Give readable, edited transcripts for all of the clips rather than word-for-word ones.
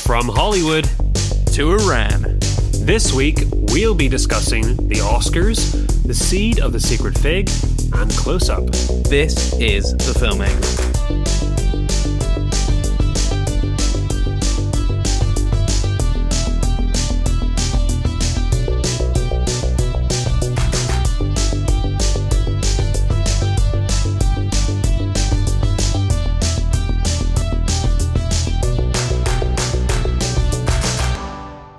From Hollywood to Iran. This week, we'll be discussing the Oscars, the seed of the secret fig, and Close Up. This is The Film Angle.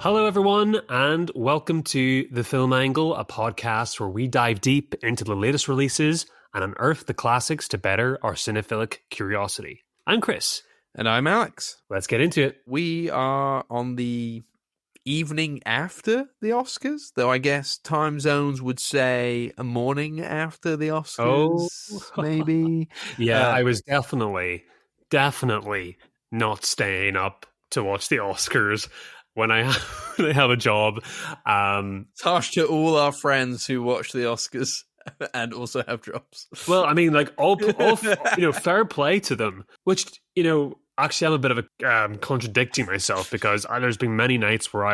Hello, everyone, and welcome to The Film Angle, a podcast where we dive deep into the latest releases and unearth the classics to better our cinephilic curiosity. I'm Kris. And I'm Alex. Let's get into it. We are on the evening after the Oscars, though I guess time zones would say a morning after the Oscars, maybe. Yeah, I was definitely not staying up to watch the Oscars when I have a job. It's harsh to all our friends who watch the Oscars and also have jobs. Well, I mean, like, all fair play to them, which, actually I'm a bit of a contradicting myself, because there's been many nights where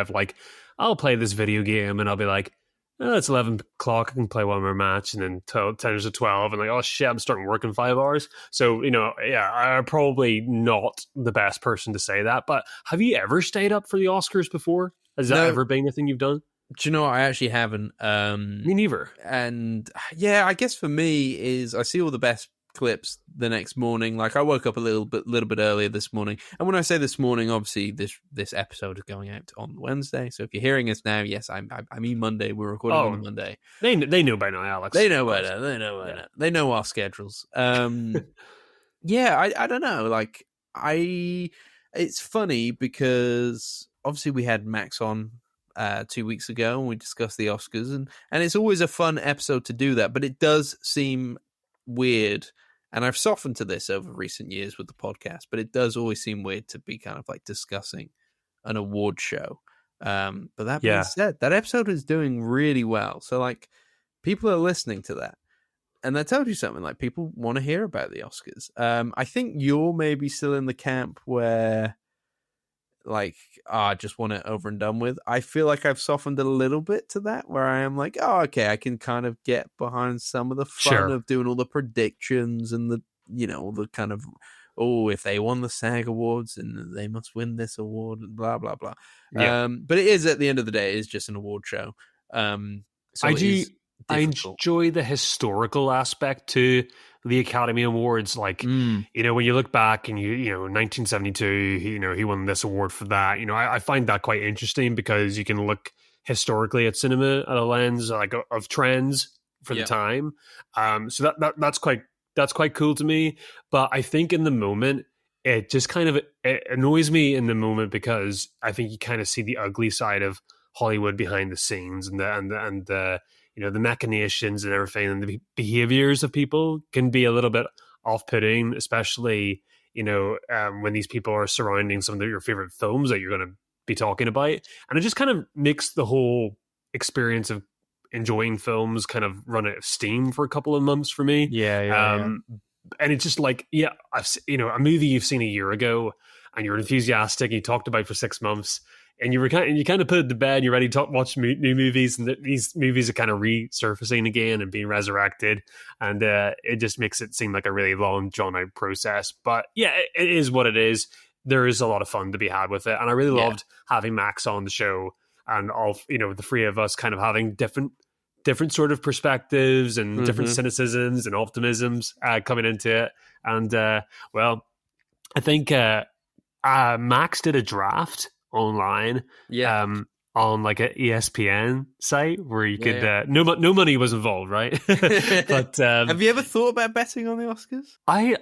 I'll play this video game and I'll be like, oh, it's 11 o'clock, I can play one more match, and then 10 to 12, and like, oh shit, I'm starting work in 5 hours. So, I'm probably not the best person to say that, but have you ever stayed up for the Oscars before? Has that ever been a thing you've done? Do you know what? I actually haven't. Me neither. And yeah, I guess for me is I see all the best clips the next morning. Like, I woke up a little bit earlier this morning, and when I say this morning, obviously this episode is going out on Wednesday. So if you're hearing us now, yes, I mean Monday. We're recording on a Monday. They know by now, Alex. They know by now. They know our schedules. Yeah, I don't know. Like, it's funny because obviously we had Max on 2 weeks ago, and we discussed the Oscars, and it's always a fun episode to do that. But it does seem weird. And I've softened to this over recent years with the podcast, but it does always seem weird to be kind of like discussing an award show. But that being said, that episode is doing really well. So, like, people are listening to that. And that tells you something. Like, people want to hear about the Oscars. I think you're maybe still in the camp where, like, I just want it over and done with. I feel like I've softened a little bit to that, where I am like, oh, okay, I can kind of get behind some of the fun of doing all the predictions and the, the kind of, if they won the SAG Awards and they must win this award, blah, blah, blah. Yeah. But it is, at the end of the day, it is just an award show. So I enjoy the historical aspect to the Academy Awards. Like, when you look back and 1972, he won this award for that. I find that quite interesting, because you can look historically at cinema at a lens like of trends for the time. So that's quite cool to me. But I think in the moment, it just kind of it annoys me in the moment, because I think you kind of see the ugly side of Hollywood behind the scenes, and the the machinations and everything, and the behaviors of people can be a little bit off-putting, especially, when these people are surrounding some of your favorite films that you're going to be talking about. And it just kind of makes the whole experience of enjoying films kind of run out of steam for a couple of months for me. Yeah. And it's just like, a movie you've seen a year ago and you're enthusiastic and you talked about for 6 months, and you kind of put it to bed, and you're ready to watch new movies, and these movies are kind of resurfacing again and being resurrected, and it just makes it seem like a really long, drawn-out process. But yeah, it is what it is. There is a lot of fun to be had with it, and I really loved having Max on the show, and all the three of us kind of having different sort of perspectives and different cynicisms and optimisms coming into it. And well, I think Max did a draft online on like an ESPN site where you could no money was involved, right? But have you ever thought about betting on the Oscars? I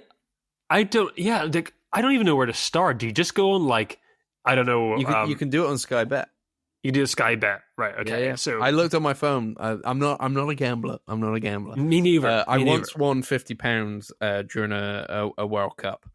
don't I don't even know where to start. Do you just go on, like, I don't know, you can do it on Sky Bet. You do a Sky Bet, right? Okay. Yeah. So I looked on my phone. I'm not a gambler. Me neither. I once won £50 during a World Cup.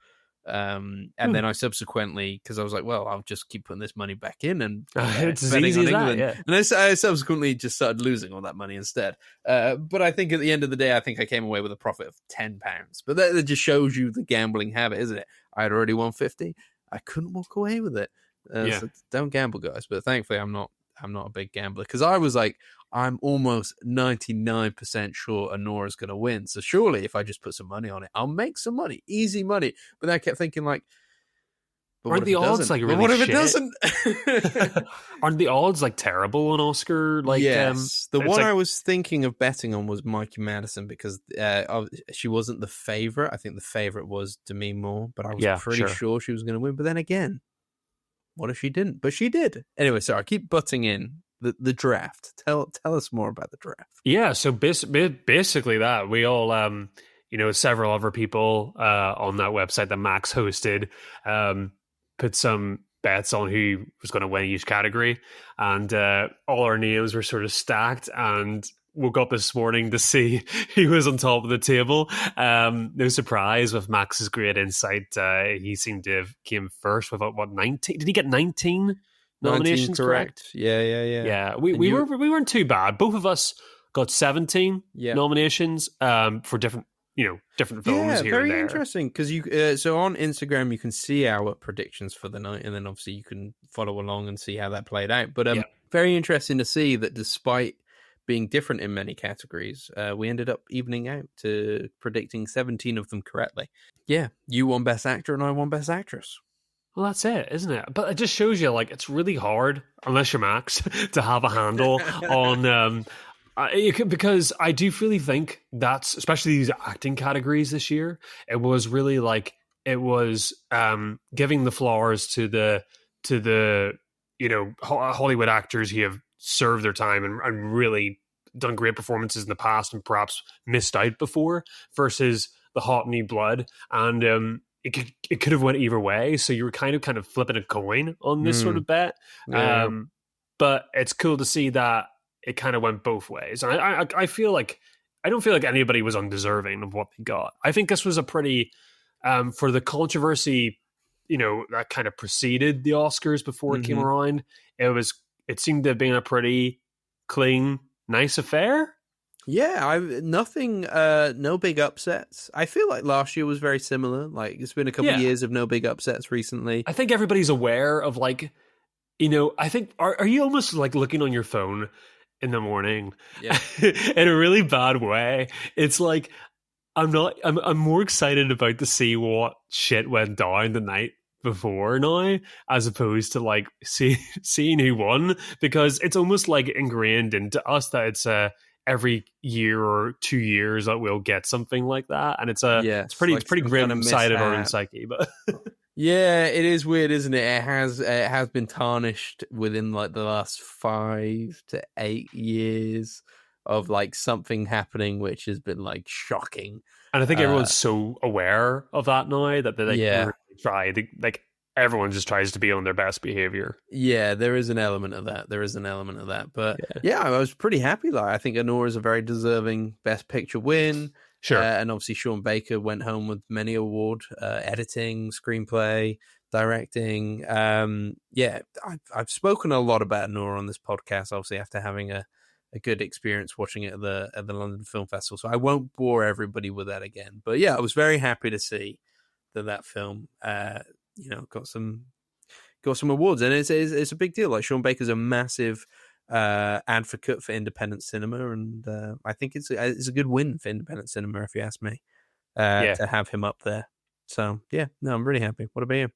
And then I subsequently, because I was like, well, I'll just keep putting this money back in, and it's as easy as that, yeah. And I subsequently just started losing all that money instead. But I think at the end of the day, I think I came away with a profit of £10. But that just shows you the gambling habit, isn't it? I had already won 50. I couldn't walk away with it. So don't gamble, guys. But thankfully, I'm not a big gambler, because I was like, I'm almost 99% sure Honora's going to win. So surely, if I just put some money on it, I'll make some money, easy money. But then I kept thinking, like, but aren't the odds like really? But what if it doesn't? Aren't the odds like terrible on Oscar? Like, yes, the one like... I was thinking of betting on was Mikey Madison, because she wasn't the favorite. I think the favorite was Demi Moore, but I was pretty sure she was going to win. But then again, what if she didn't? But she did. Anyway, sorry, I keep butting in. The draft. Tell us more about the draft. Yeah, so basically that we all, several other people on that website that Max hosted put some bets on who was going to win each category, and all our names were sort of stacked, and woke up this morning to see he was on top of the table. No surprise with Max's great insight. He seemed to have came first with what 19? Did he get 19 nominations? Correct. Yeah. We weren't too bad. Both of us got 17 nominations for different films here and there. Very interesting, because you so on Instagram you can see our predictions for the night, and then obviously you can follow along and see how that played out. But very interesting to see that despite being different in many categories, we ended up evening out to predicting 17 of them correctly. Yeah, you won Best Actor and I won Best Actress. Well, that's it, isn't it? But it just shows you, like, it's really hard, unless you're Max, to have a handle on... because I do really think that's, especially these acting categories this year, it was really like, it was giving the flowers to the Hollywood actors who have served their time and really done great performances in the past and perhaps missed out before, versus the hot new blood. And it could have went either way, so you were kind of flipping a coin on this sort of bet. But it's cool to see that it kind of went both ways. And I feel like, I don't feel like anybody was undeserving of what they got. I think this was a pretty, for the controversy, that kind of preceded the Oscars before it came around, it seemed to have been a pretty clean, nice affair. Yeah, no big upsets. I feel like last year was very similar. Like, it's been a couple of years of no big upsets recently. I think everybody's aware of, like, I think, are you almost like looking on your phone in the morning in a really bad way? It's like, I'm more excited about to see what shit went down the night before now, as opposed to like seeing who won, because it's almost like ingrained into us that it's every year or 2 years that we'll get something like that, and it's pretty grim side of our own psyche. But yeah, it is weird, isn't it? It has been tarnished within like the last 5 to 8 years of like something happening which has been like shocking. And I think everyone's so aware of that now that they really try to, like, everyone just tries to be on their best behavior. Yeah, there is an element of that. But yeah, I was pretty happy. Like, I think Honora is a very deserving Best Picture win. Sure. And obviously Sean Baker went home with many awards, editing, screenplay, directing. I've spoken a lot about Honora on this podcast, obviously, after having a good experience watching it at the London Film Festival. So I won't bore everybody with that again. But yeah, I was very happy to see that film got some awards, and it's a big deal. Like, Sean Baker's a massive advocate for independent cinema, and I think it's a good win for independent cinema, if you ask me, to have him up there. So yeah, no, I'm really happy. What about you?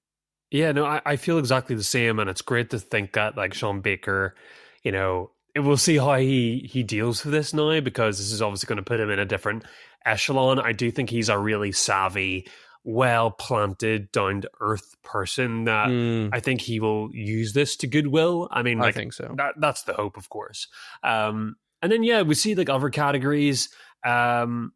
Yeah, no, I feel exactly the same, and it's great to think that, like, Sean Baker, we'll see how he deals with this now, because this is obviously going to put him in a different echelon. I do think he's a really savvy, well-planted, down-to-earth person that I think he will use this to goodwill. I mean, like, I think so. That's the hope, of course. And then, we see, like, other categories. Obviously,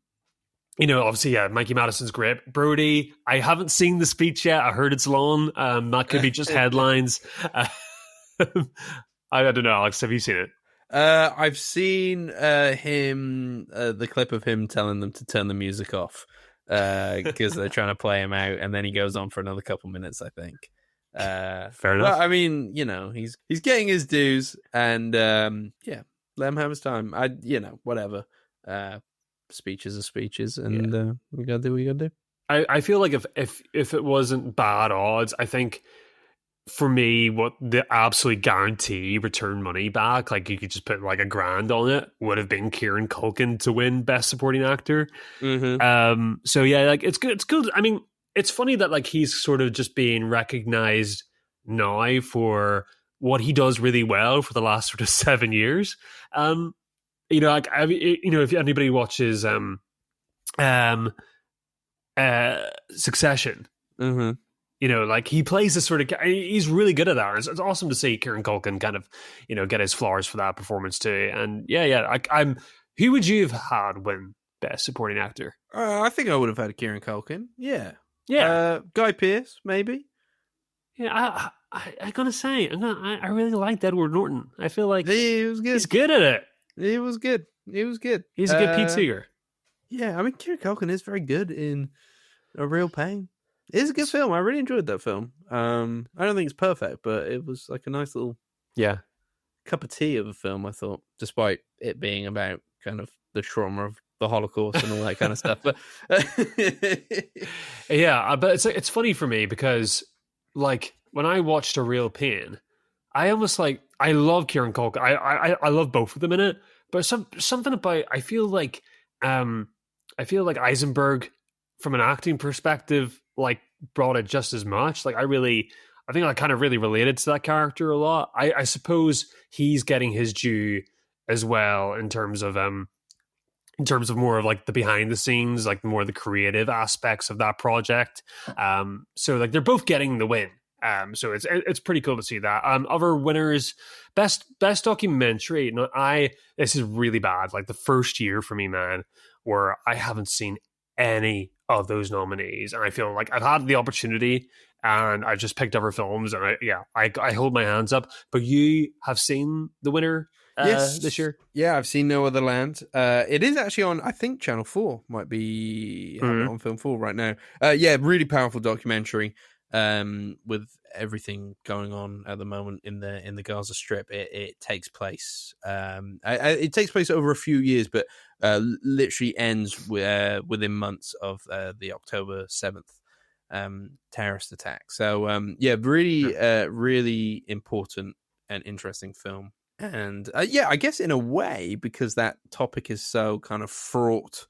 Mikey Madison's great. Brody, I haven't seen the speech yet. I heard it's long. That could be just headlines. I don't know, Alex, have you seen it? I've seen him, the clip of him telling them to turn the music off. Because they're trying to play him out, and then he goes on for another couple minutes, I think. Fair enough. Well, I mean, he's getting his dues, and let him have his time. Whatever. Speeches are speeches, and we gotta do what we gotta do. I feel like if it wasn't bad odds, I think for me, what the absolute guarantee return money back, like you could just put like $1,000 on it, would have been Kieran Culkin to win Best Supporting Actor. So yeah, like it's good. It's good. I mean, it's funny that like he's sort of just being recognized now for what he does really well for the last sort of 7 years. Like if anybody watches Succession, like he plays this sort of, he's really good at that. It's awesome to see Kieran Culkin kind of, get his flowers for that performance too. And who would you have had win Best Supporting Actor? I think I would have had Kieran Culkin. Yeah. Guy Pearce, maybe. Yeah, I gotta say, I really liked Edward Norton. I feel like he was good. He's good at it. He was good. He's a good Pete Seeger. Yeah, I mean, Kieran Culkin is very good in A Real Pain. It's a good film. I really enjoyed that film. I don't think it's perfect, but it was like a nice little cup of tea of a film, I thought, despite it being about kind of the trauma of the Holocaust and all that kind of stuff. But but it's funny for me because like when I watched A Real Pain, I almost like, I love Kieran Culkin. I love both of them in it, but something about, I feel like Eisenberg from an acting perspective like brought it just as much. Like I think I kind of really related to that character a lot. I suppose he's getting his due as well in terms of more of like the behind the scenes, like more of the creative aspects of that project. So like they're both getting the win. So it's pretty cool to see that. Other winners, best documentary. No, this is really bad. Like the first year for me, man, where I haven't seen any of those nominees, and I feel like I've had the opportunity, and I've just picked other films, and I hold my hands up. But you have seen the winner this year? Yeah, I've seen No Other Land. It is actually on, I think Channel 4 might be on Film 4 right now. Really powerful documentary. With everything going on at the moment in the Gaza Strip, it takes place. It takes place over a few years, but literally ends within months of the October 7th terrorist attack. So really important and interesting film. And I guess in a way, because that topic is so kind of fraught,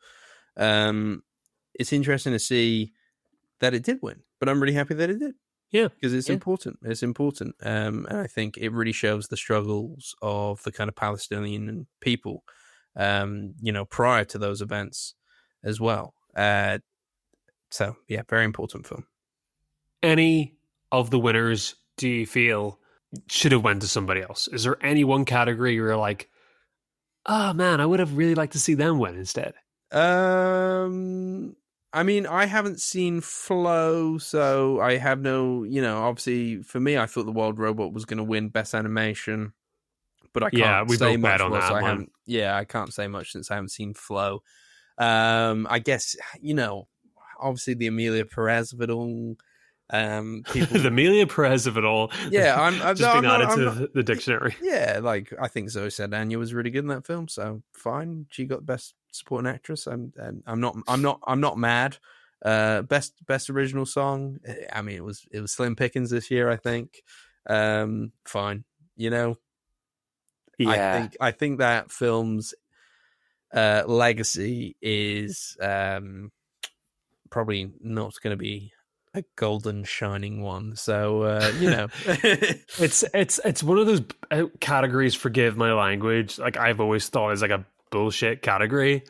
it's interesting to see that it did win. But I'm really happy that it did. Yeah. Because it's important. It's important. And I think it really shows the struggles of the kind of Palestinian people, prior to those events as well. Very important film. Any of the winners do you feel should have went to somebody else? Is there any one category you're like, oh man, I would have really liked to see them win instead? I mean, I haven't seen Flow, so I have no, obviously for me, I thought The Wild Robot was going to win Best Animation, but I can't say much on that one. I can't say much since I haven't seen Flow. I guess, obviously the Amelia Perez of it all. The Amelia Perez of it all. Yeah, I'm just being added to the dictionary. Yeah, like I think Zoe Saldana was really good in that film, so fine. She got Best Supporting Actress. I'm not mad. Best original song. I mean, it was Slim Pickens this year, I think. Fine, Yeah. I think that film's legacy is probably not going to be a golden shining one, so it's one of those categories, forgive my language, like I've always thought is like a bullshit category,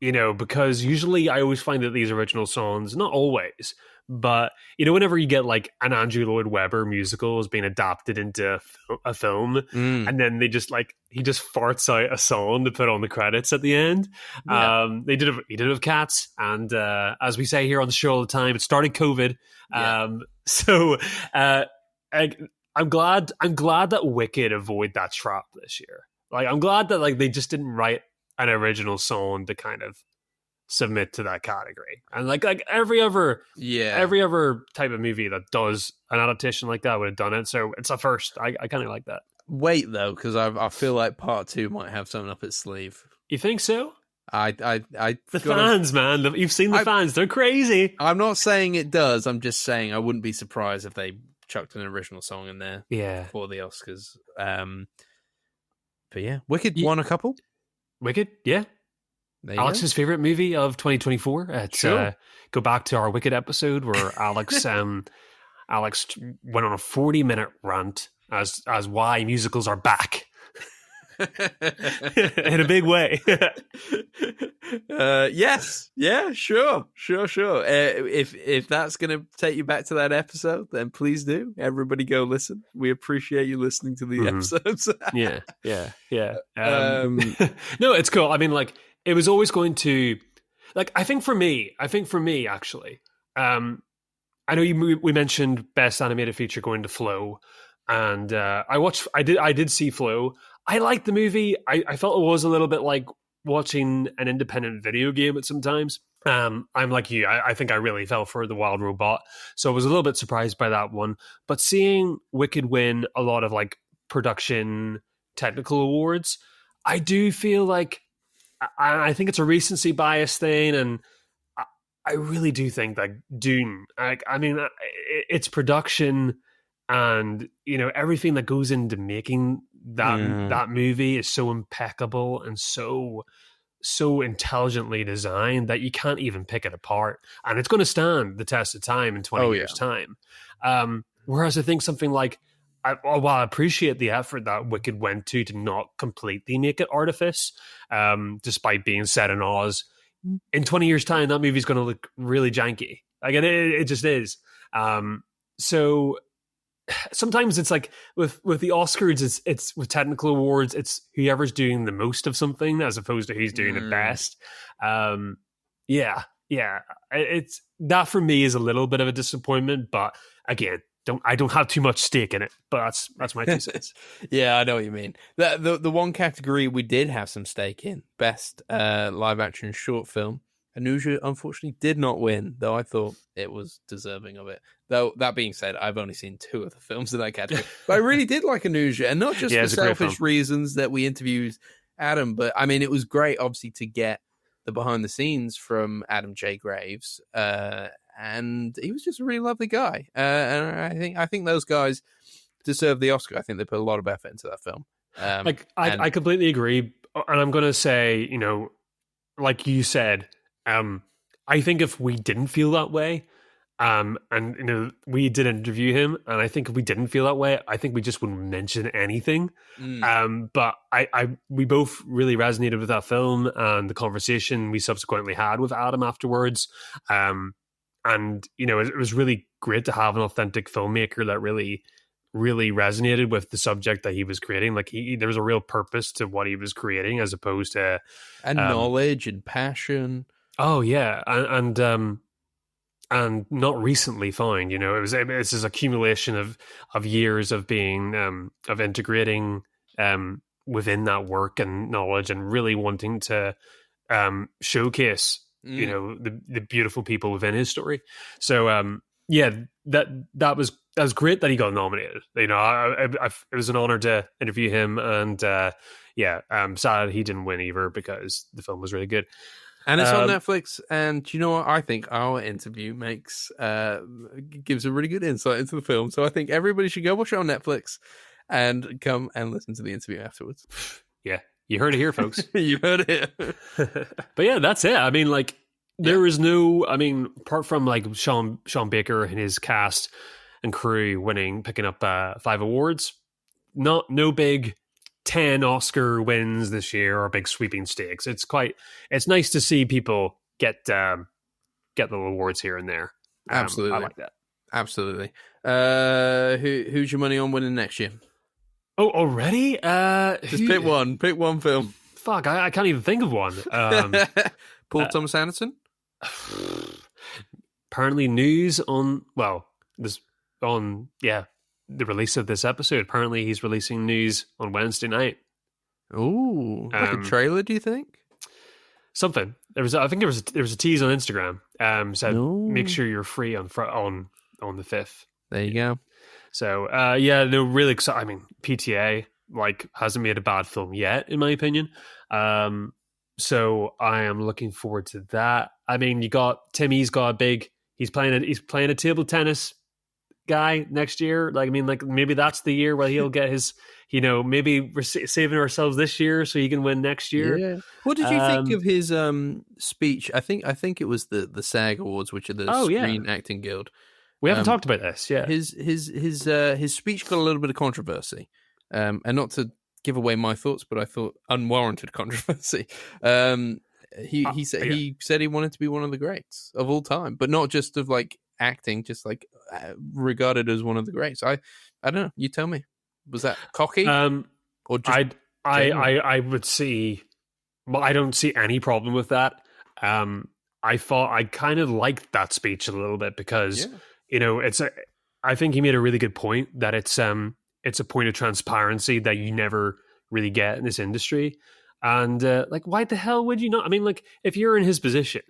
because usually I always find that these original songs, not always, but whenever you get like an Andrew Lloyd Webber musical is being adapted into a film, and then he just farts out a song to put on the credits at the end. He did it with Cats, and as we say here on the show all the time, it started COVID. So I'm glad that Wicked avoid that trap this year. Like I'm glad that like they just didn't write an original song to kind of submit to that category, and like every other type of movie that does an adaptation like that would have done it, so it's a first. I kind of like that. Wait though, because I feel like part 2 might have something up its sleeve. You think so? The fans, man, you've seen the fans, they're crazy. I'm not saying it does, I'm just saying I wouldn't be surprised if they chucked an original song in there Yeah. for the Oscars. But yeah, Wicked won a couple. Wicked, yeah. Alex's favorite movie of 2024. It's Sure. Go back to our Wicked episode where Alex Alex went on a 40-minute rant as why musicals are back. In a big way. Yes, yeah, sure. If that's going to take you back to that episode, then please do. Everybody go listen. We appreciate you listening to the episodes. Yeah. No, it's cool. I mean, like, it was always going to, like, I think for me, actually, I know we mentioned Best Animated Feature going to Flow, and I did see Flow. I liked the movie. I felt it was a little bit like watching an independent video game at some times. I'm like you. I think I really fell for The Wild Robot. So I was a little bit surprised by that one. But seeing Wicked win a lot of like production technical awards, I do feel like I think it's a recency bias thing. And I really do think that Dune, I mean, it's production and, you know, everything that goes into making that movie is so impeccable and so intelligently designed that you can't even pick it apart, and it's going to stand the test of time in 20 years time. Whereas I think something like, while I appreciate the effort that Wicked went to not completely make it artifice, despite being set in Oz, in 20 years time that movie's going to look really janky. Like it just is. So sometimes it's like with the Oscars, it's with technical awards, it's whoever's doing the most of something as opposed to who's doing it best. It's that for me is a little bit of a disappointment, but again, I don't have too much stake in it, but that's my 2 cents. Yeah, I know what you mean. The one category we did have some stake in, best live action short film. Anuja unfortunately did not win, though I thought it was deserving of it. Though, that being said, I've only seen 2 of the films in that category. But I really did like Anuja, and not just for selfish reasons that we interviewed Adam, but I mean, it was great, obviously, to get the behind the scenes from Adam J. Graves, and he was just a really lovely guy. And I think those guys deserve the Oscar. I think they put a lot of effort into that film. I completely agree, and I'm going to say, you know, like you said, I think if we didn't feel that way, and you know, we did interview him, and I think if we didn't feel that way, I think we just wouldn't mention anything. But we both really resonated with that film and the conversation we subsequently had with Adam afterwards. And you know, it was really great to have an authentic filmmaker that really resonated with the subject that he was creating. Like there was a real purpose to what he was creating, as opposed to knowledge and passion. Oh yeah, and not recently found. You know, it's this accumulation of years of being of integrating within that work and knowledge, and really wanting to showcase you know the beautiful people within his story. So that was great that he got nominated. You know, it was an honor to interview him, and I'm sad he didn't win either because the film was really good. And it's on Netflix, and you know what? I think our interview gives a really good insight into the film. So I think everybody should go watch it on Netflix and come and listen to the interview afterwards. Yeah, you heard it here, folks. You heard it. But yeah, that's it. I mean, like, there is no, I mean, apart from like Sean Baker and his cast and crew picking up 5 awards, no big 10 Oscar wins this year or big sweeping stakes. It's nice to see people get little awards here and there. Absolutely. I like that. Absolutely. Who's your money on winning next year? Oh, already? Just pick one film. Fuck, I can't even think of one. Paul Thomas Anderson? Apparently news on the release of this episode. Apparently he's releasing news on Wednesday night. Ooh, like a trailer, do you think? Something. There was a tease on Instagram. Said make sure you're free on the 5th. There you go. So really excited. I mean, PTA hasn't made a bad film yet, in my opinion. So I am looking forward to that. I mean, you got Timmy's got he's playing a table tennis guy next year. Like, I mean, like maybe that's the year where he'll get his, maybe we're saving ourselves this year so he can win next year. Yeah. What did you think of his speech? I think it was the SAG Awards, which are the Screen Acting Guild. We haven't talked about this. Yeah. His speech got a little bit of controversy. And not to give away my thoughts, but I thought unwarranted controversy. He said he wanted to be one of the greats of all time, but not just of like acting, just like regarded as one of the greats. I don't know. You tell me. Was that cocky? Or just I would see. Well, I don't see any problem with that. I thought I kind of liked that speech a little bit because I think he made a really good point that it's a point of transparency that you never really get in this industry. And like, why the hell would you not? I mean, like, if you're in his position,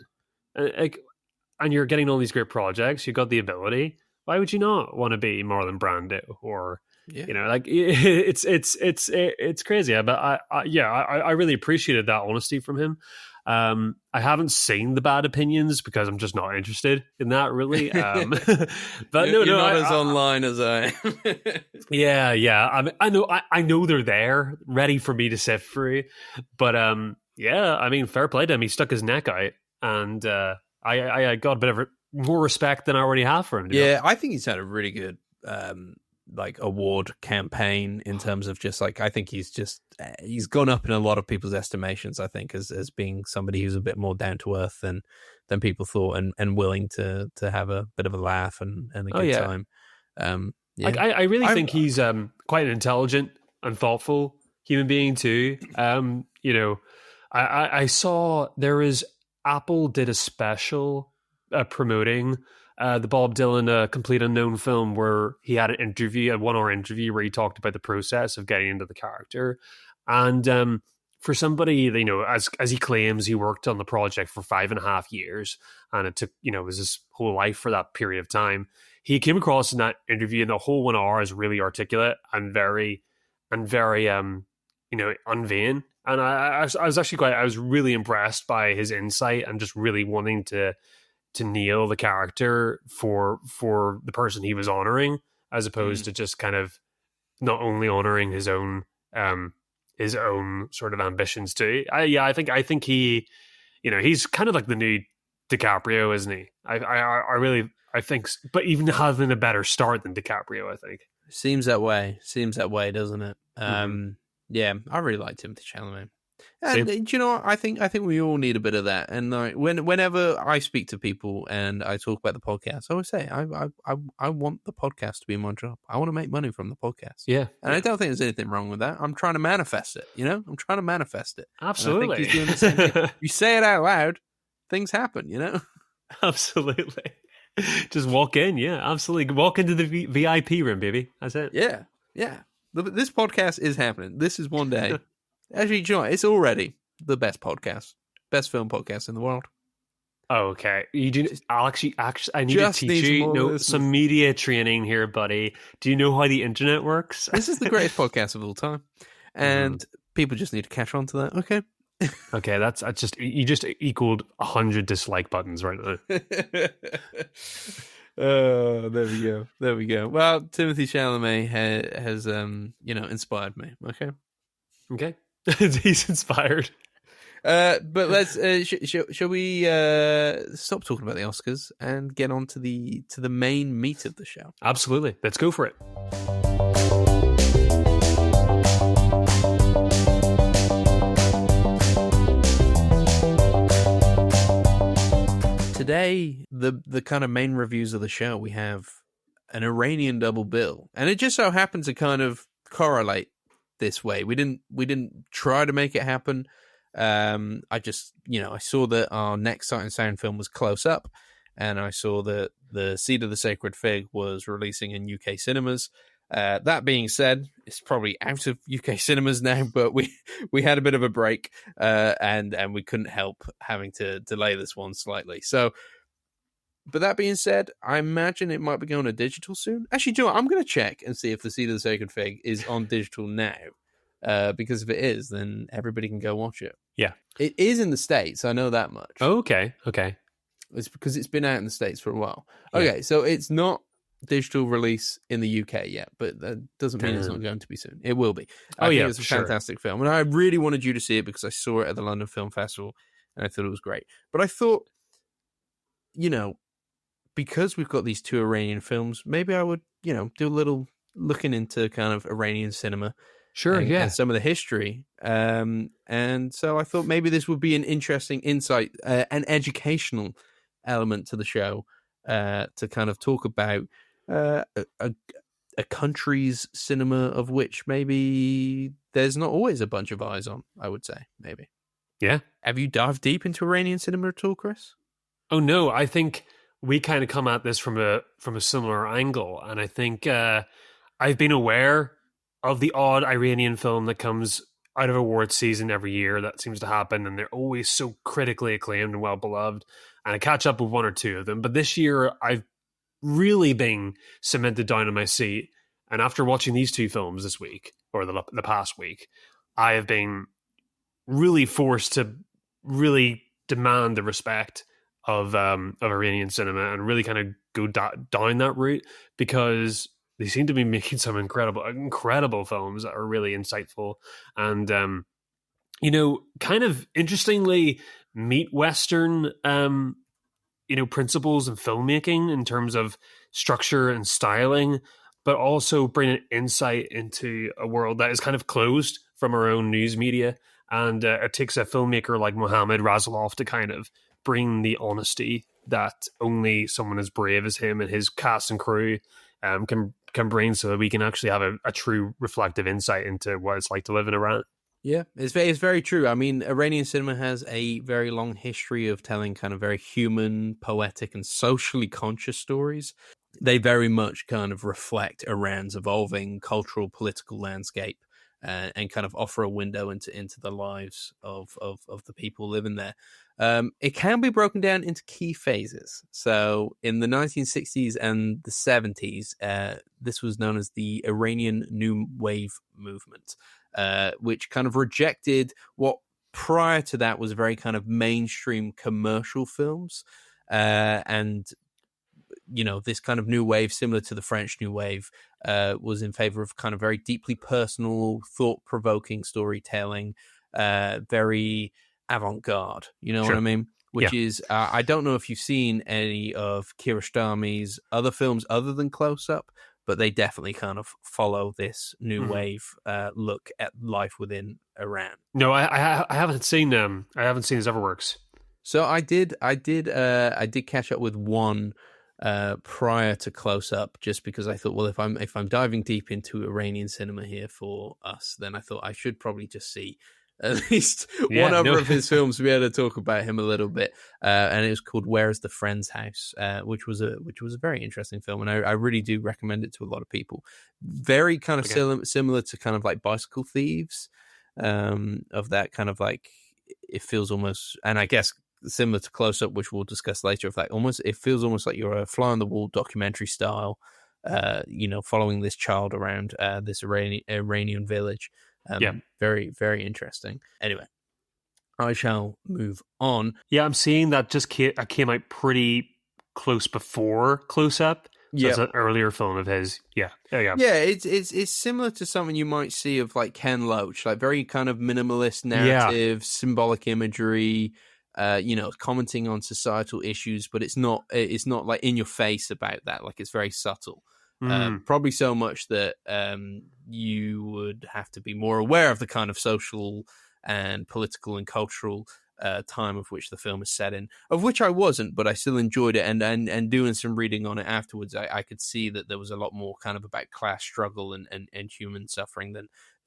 and you're getting all these great projects, you got the ability. Why would you not want to be Marlon Brando? Or like it's crazy. But I really appreciated that honesty from him. I haven't seen the bad opinions because I'm just not interested in that really. But you're not as online as I am. Yeah. I know they're there, ready for me to sift through. But I mean, fair play to him. He stuck his neck out, and I got a bit of more respect than I already have for him. Yeah, I think he's had a really good like award campaign in terms of just like, I think he's gone up in a lot of people's estimations, I think, as being somebody who's a bit more down to earth than people thought, and willing to have a bit of a laugh and a good time. Like I really think he's quite an intelligent and thoughtful human being too. I saw there is Apple did a special promoting the Bob Dylan Complete Unknown film, where he had an interview, a 1 hour interview where he talked about the process of getting into the character. And for somebody, as he claims, he worked on the project for 5.5 years, and it took, it was his whole life for that period of time. He came across in that interview, and the whole 1 hour is really articulate and very unvain. And I was really impressed by his insight and just really wanting to nail the character for the person he was honoring, as opposed to just kind of not only honoring his own sort of ambitions too. I think he, he's kind of like the new DiCaprio, isn't he? I think, but even having a better start than DiCaprio, I think. Seems that way, doesn't it? Yeah, I really like Timothée Chalamet. And do you know what? I think we all need a bit of that. And like whenever I speak to people and I talk about the podcast, I always say I want the podcast to be my job. I want to make money from the podcast. Yeah, and I don't think there's anything wrong with that. I'm trying to manifest it. I'm trying to manifest it. Absolutely. And I think he's doing the same thing. You say it out loud, things happen. Absolutely. Just walk in. Yeah, absolutely. Walk into the VIP room, baby. That's it. Yeah. This podcast is happening. This is one day. Actually, John, it's already the best podcast, best film podcast in the world. Okay, you do, Alex. I need to teach you some media training here, buddy. Do you know how the internet works? This is the greatest podcast of all time, and people just need to catch on to that. Okay. Okay, that's just you just equaled 100 dislike buttons right now. Oh, there we go. Well, Timothée Chalamet has inspired me. Okay. He's inspired. But let's shall we stop talking about the Oscars and get on to the main meat of the show? Absolutely. Let's go for it. Today, the kind of main reviews of the show, we have an Iranian Double Bill, and it just so happened to kind of correlate this way. We didn't try to make it happen. I just, I saw that our next Sight and Sound film was Close Up, and I saw that the Seed of the Sacred Fig was releasing in UK cinemas. That being said, it's probably out of UK cinemas now, but we had a bit of a break, and we couldn't help having to delay this one slightly. So, but that being said, I imagine it might be going to digital soon. Actually, Joe, I'm going to check and see if the Seed of the Sacred Fig is on digital now. Because if it is, then everybody can go watch it. Yeah. It is in the States, I know that much. Oh, okay. It's because it's been out in the States for a while. Okay, so it's not digital release in the UK yet, but that doesn't mean it's not going to be soon. It will be. I think it's a fantastic film, and I really wanted you to see it because I saw it at the London Film Festival, and I thought it was great. But I thought, because we've got these two Iranian films, maybe I would, do a little looking into kind of Iranian cinema. Sure, and some of the history. And so I thought maybe this would be an interesting insight, an educational element to the show, to kind of talk about a country's cinema of which maybe there's not always a bunch of eyes on, I would say, maybe. Yeah. Have you dived deep into Iranian cinema at all, Chris? Oh, no, I think we kind of come at this from a similar angle. And I think I've been aware of the odd Iranian film that comes out of awards season every year. That seems to happen, and they're always so critically acclaimed and well beloved. And I catch up with one or two of them. But this year, I've really been cemented down in my seat. And after watching these two films this week, or the past week, I have been really forced to really demand the respect of Iranian cinema and really kind of go down that route, because they seem to be making some incredible films that are really insightful and, kind of interestingly meet Western, principles in filmmaking in terms of structure and styling, but also bring an insight into a world that is kind of closed from our own news media. And it takes a filmmaker like Mohammad Razalov to kind of bring the honesty that only someone as brave as him and his cast and crew can bring, so that we can actually have a true reflective insight into what it's like to live in Iran. Yeah, it's very true. I mean, Iranian cinema has a very long history of telling kind of very human, poetic, and socially conscious stories. They very much kind of reflect Iran's evolving cultural, political landscape, and kind of offer a window into the lives of the people living there. It can be broken down into key phases. So in the 1960s and the 70s, this was known as the Iranian New Wave movement, which kind of rejected what prior to that was very kind of mainstream commercial films. And this kind of new wave, similar to the French New Wave, was in favor of kind of very deeply personal, thought-provoking storytelling, very avant-garde, Sure. What I mean? Which is, I don't know if you've seen any of Kiarostami's other films other than Close Up, but they definitely kind of follow this new wave look at life within Iran. No, I haven't seen them. I haven't seen his other works. So I did catch up with one prior to Close Up, just because I thought, well, if I'm diving deep into Iranian cinema here for us, then I thought I should probably just see at least one other of his films to be able to talk about him a little bit. And it was called Where's the Friend's House, which was a very interesting film, and I really do recommend it to a lot of people. Very kind of similar to kind of like Bicycle Thieves, of that kind of like, it feels almost, and I guess similar to Close Up, which we'll discuss later, of like it feels almost like you're a fly on the wall documentary style, following this child around this Iranian village. Very, very interesting. Anyway, I shall move on. Yeah, I'm seeing that just came out pretty close before Close Up. So it's an earlier film of his. Yeah. It's similar to something you might see of like Ken Loach, like very kind of minimalist narrative, symbolic imagery, commenting on societal issues, but it's not like in your face about that. Like, it's very subtle. Probably so much that you would have to be more aware of the kind of social and political and cultural time of which the film is set in, of which I wasn't, but I still enjoyed it. And doing some reading on it afterwards, I could see that there was a lot more kind of about class struggle and human suffering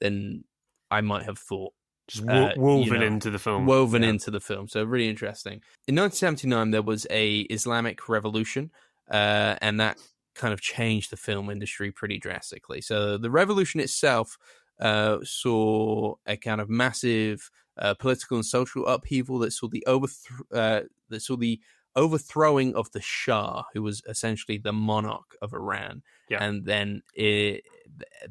than I might have thought. Just woven into the film. Into the film. So really interesting. In 1979, there was a Islamic revolution, and that kind of changed the film industry pretty drastically. So the revolution itself saw a kind of massive political and social upheaval that saw the overthrowing of the Shah, who was essentially the monarch of Iran, and then it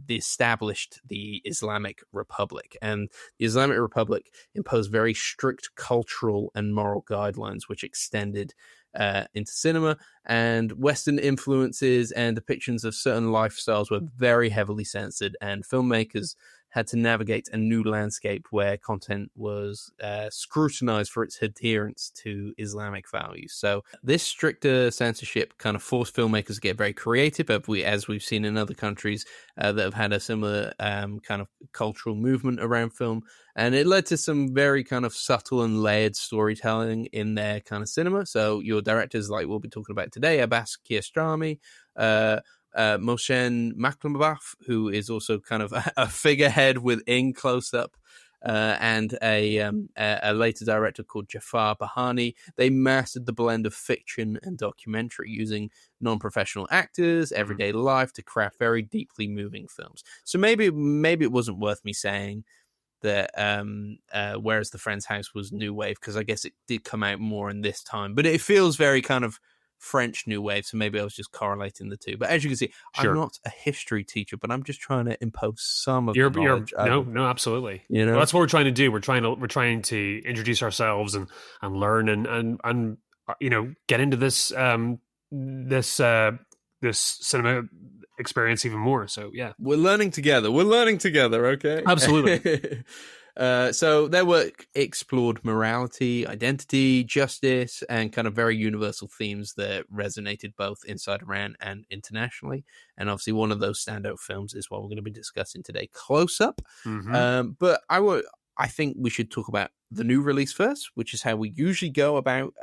established the Islamic Republic. And the Islamic Republic imposed very strict cultural and moral guidelines, which extended into cinema, and Western influences and depictions of certain lifestyles were very heavily censored, and filmmakers had to navigate a new landscape where content was scrutinized for its adherence to Islamic values. So this stricter censorship kind of forced filmmakers to get very creative, as we've seen in other countries that have had a similar kind of cultural movement around film. And it led to some very kind of subtle and layered storytelling in their kind of cinema. So your directors, like we'll be talking about today, Abbas Kiarostami, Mohsen Makhmalbaf, who is also kind of a figurehead within Close Up, and a later director called Jafar Bahani. They mastered the blend of fiction and documentary, using non-professional actors, everyday life to craft very deeply moving films. So maybe it wasn't worth me saying that Where's the Friend's House was new wave, because I guess it did come out more in this time, but it feels very kind of French new wave, so maybe I was just correlating the two. But as you can see, sure, I'm not a history teacher, but I'm just trying to impose some of the knowledge. No, absolutely. You know, well, that's what we're trying to do. We're trying to introduce ourselves and learn and get into this this cinema experience even more. So yeah, we're learning together. Okay, absolutely. So their work explored morality, identity, justice, and kind of very universal themes that resonated both inside Iran and internationally. And obviously one of those standout films is what we're going to be discussing today, Close Up. Mm-hmm. But I think we should talk about the new release first, which is how we usually go about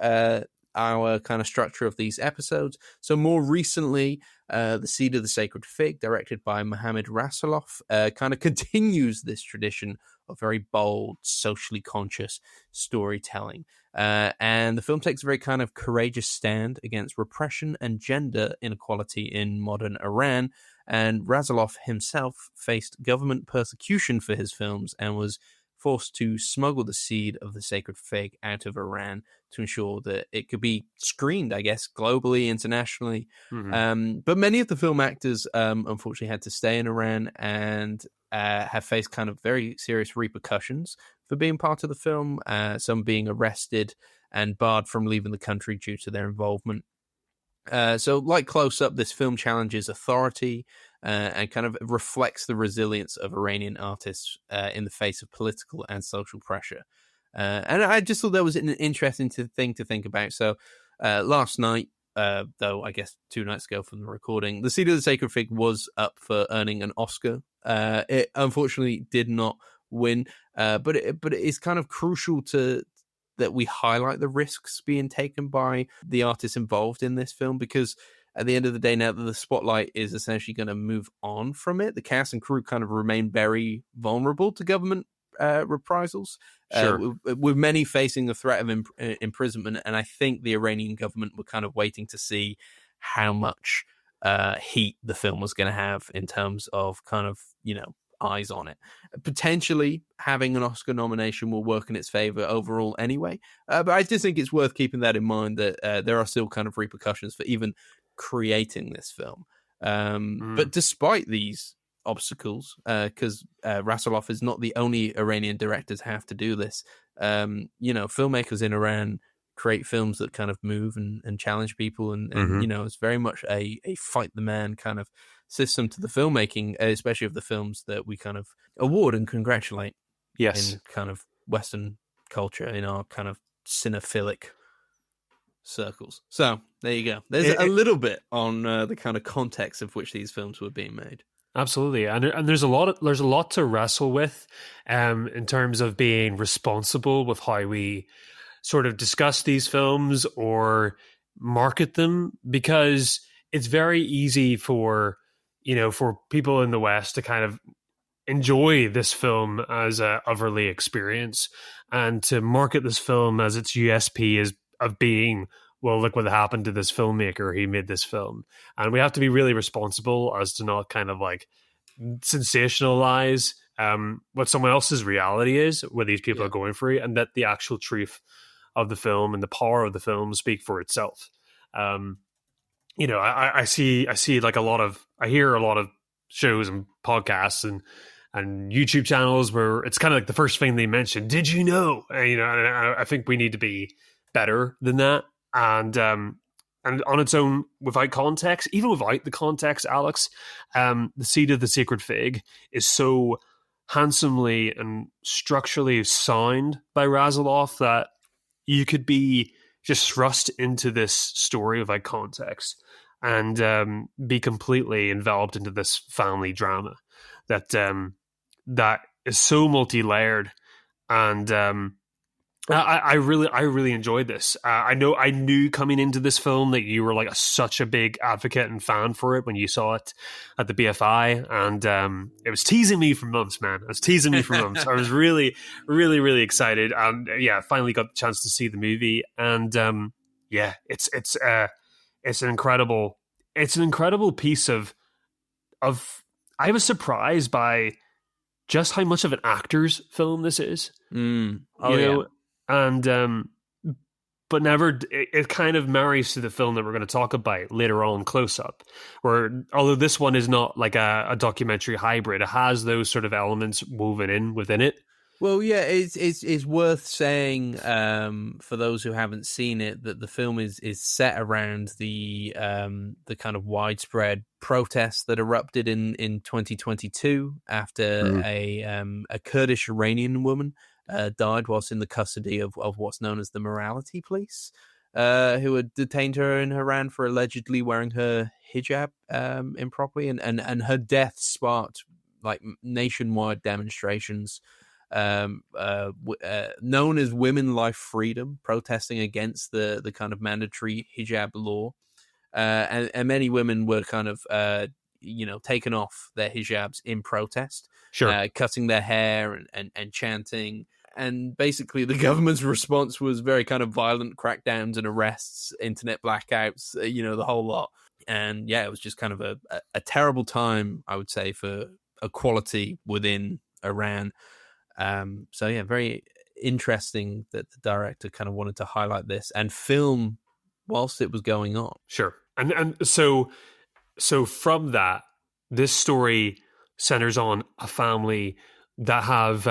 our kind of structure of these episodes. So more recently, The Seed of the Sacred Fig, directed by Mohammad Rasoloff, kind of continues this tradition of very bold, socially conscious storytelling. And the film takes a very kind of courageous stand against repression and gender inequality in modern Iran. And Rasoloff himself faced government persecution for his films and was forced to smuggle The Seed of the Sacred Fig out of Iran to ensure that it could be screened, I guess, globally, internationally. Mm-hmm. But many of the film actors, unfortunately, had to stay in Iran and have faced kind of very serious repercussions for being part of the film, some being arrested and barred from leaving the country due to their involvement. So like Close Up, this film challenges authority and kind of reflects the resilience of Iranian artists in the face of political and social pressure. And I just thought that was an interesting thing to think about. So last night, though I guess 2 nights ago from the recording, The Seed of the Sacred Fig was up for earning an Oscar. It unfortunately did not win, but it is kind of crucial that we highlight the risks being taken by the artists involved in this film, because at the end of the day, now that the spotlight is essentially going to move on from it, the cast and crew kind of remain very vulnerable to government reprisals, sure. With many facing the threat of imprisonment. And I think the Iranian government were kind of waiting to see how much heat the film was going to have in terms of kind of, eyes on it. Potentially having an Oscar nomination will work in its favor overall anyway. But I just think it's worth keeping that in mind, that there are still kind of repercussions for even creating this film. But despite these obstacles, because Rasoloff is not the only Iranian director to have to do this, filmmakers in Iran create films that kind of move and challenge people, and it's very much a fight the man kind of system to the filmmaking, especially of the films that we kind of award and congratulate. Yes, in kind of Western culture, in our kind of cinephilic circles. So there you go. There's a little bit on the kind of context of which these films were being made. Absolutely, and there's a lot to wrestle with, in terms of being responsible with how we sort of discuss these films or market them, because it's very easy for people in the West to kind of enjoy this film as a overly experience and to market this film as its USP is of being, well, look what happened to this filmmaker, he made this film. And we have to be really responsible as to not kind of like sensationalize what someone else's reality is, what these people are going through, and that the actual truth of the film and the power of the film speak for itself. I see I hear a lot of shows and podcasts and YouTube channels where it's kind of like the first thing they mention, did you know? And I think we need to be better than that. and on its own, without context, even without the context, Alex, the Seed of the Sacred Fig is so handsomely and structurally sound by Razilov that you could be just thrust into this story without context and be completely enveloped into this family drama that that is so multi-layered. And I really enjoyed this. I knew coming into this film that you were like such a big advocate and fan for it when you saw it at the BFI, and it was teasing me for months, man. It was teasing me for months. I was really excited, and finally got the chance to see the movie, and it's an incredible piece of. I was surprised by just how much of an actor's film this is. You know. And but never it kind of marries to the film that we're going to talk about later on, Close Up, where although this one is not like a documentary hybrid, it has those sort of elements woven in within it. Well, yeah, it's worth saying for those who haven't seen it that the film is set around the kind of widespread protests that erupted in 2022 after a Kurdish Iranian woman died whilst in the custody of what's known as the morality police, who had detained her in Iran for allegedly wearing her hijab improperly, and her death sparked like nationwide demonstrations known as Women Life Freedom, protesting against the kind of mandatory hijab law, and many women were kind of taken off their hijabs in protest, cutting their hair and chanting. And basically the government's response was very kind of violent crackdowns and arrests, internet blackouts, the whole lot. And it was just kind of a terrible time, I would say, for equality within Iran. Very interesting that the director kind of wanted to highlight this and film whilst it was going on. Sure. And so from that, this story centers on a family that have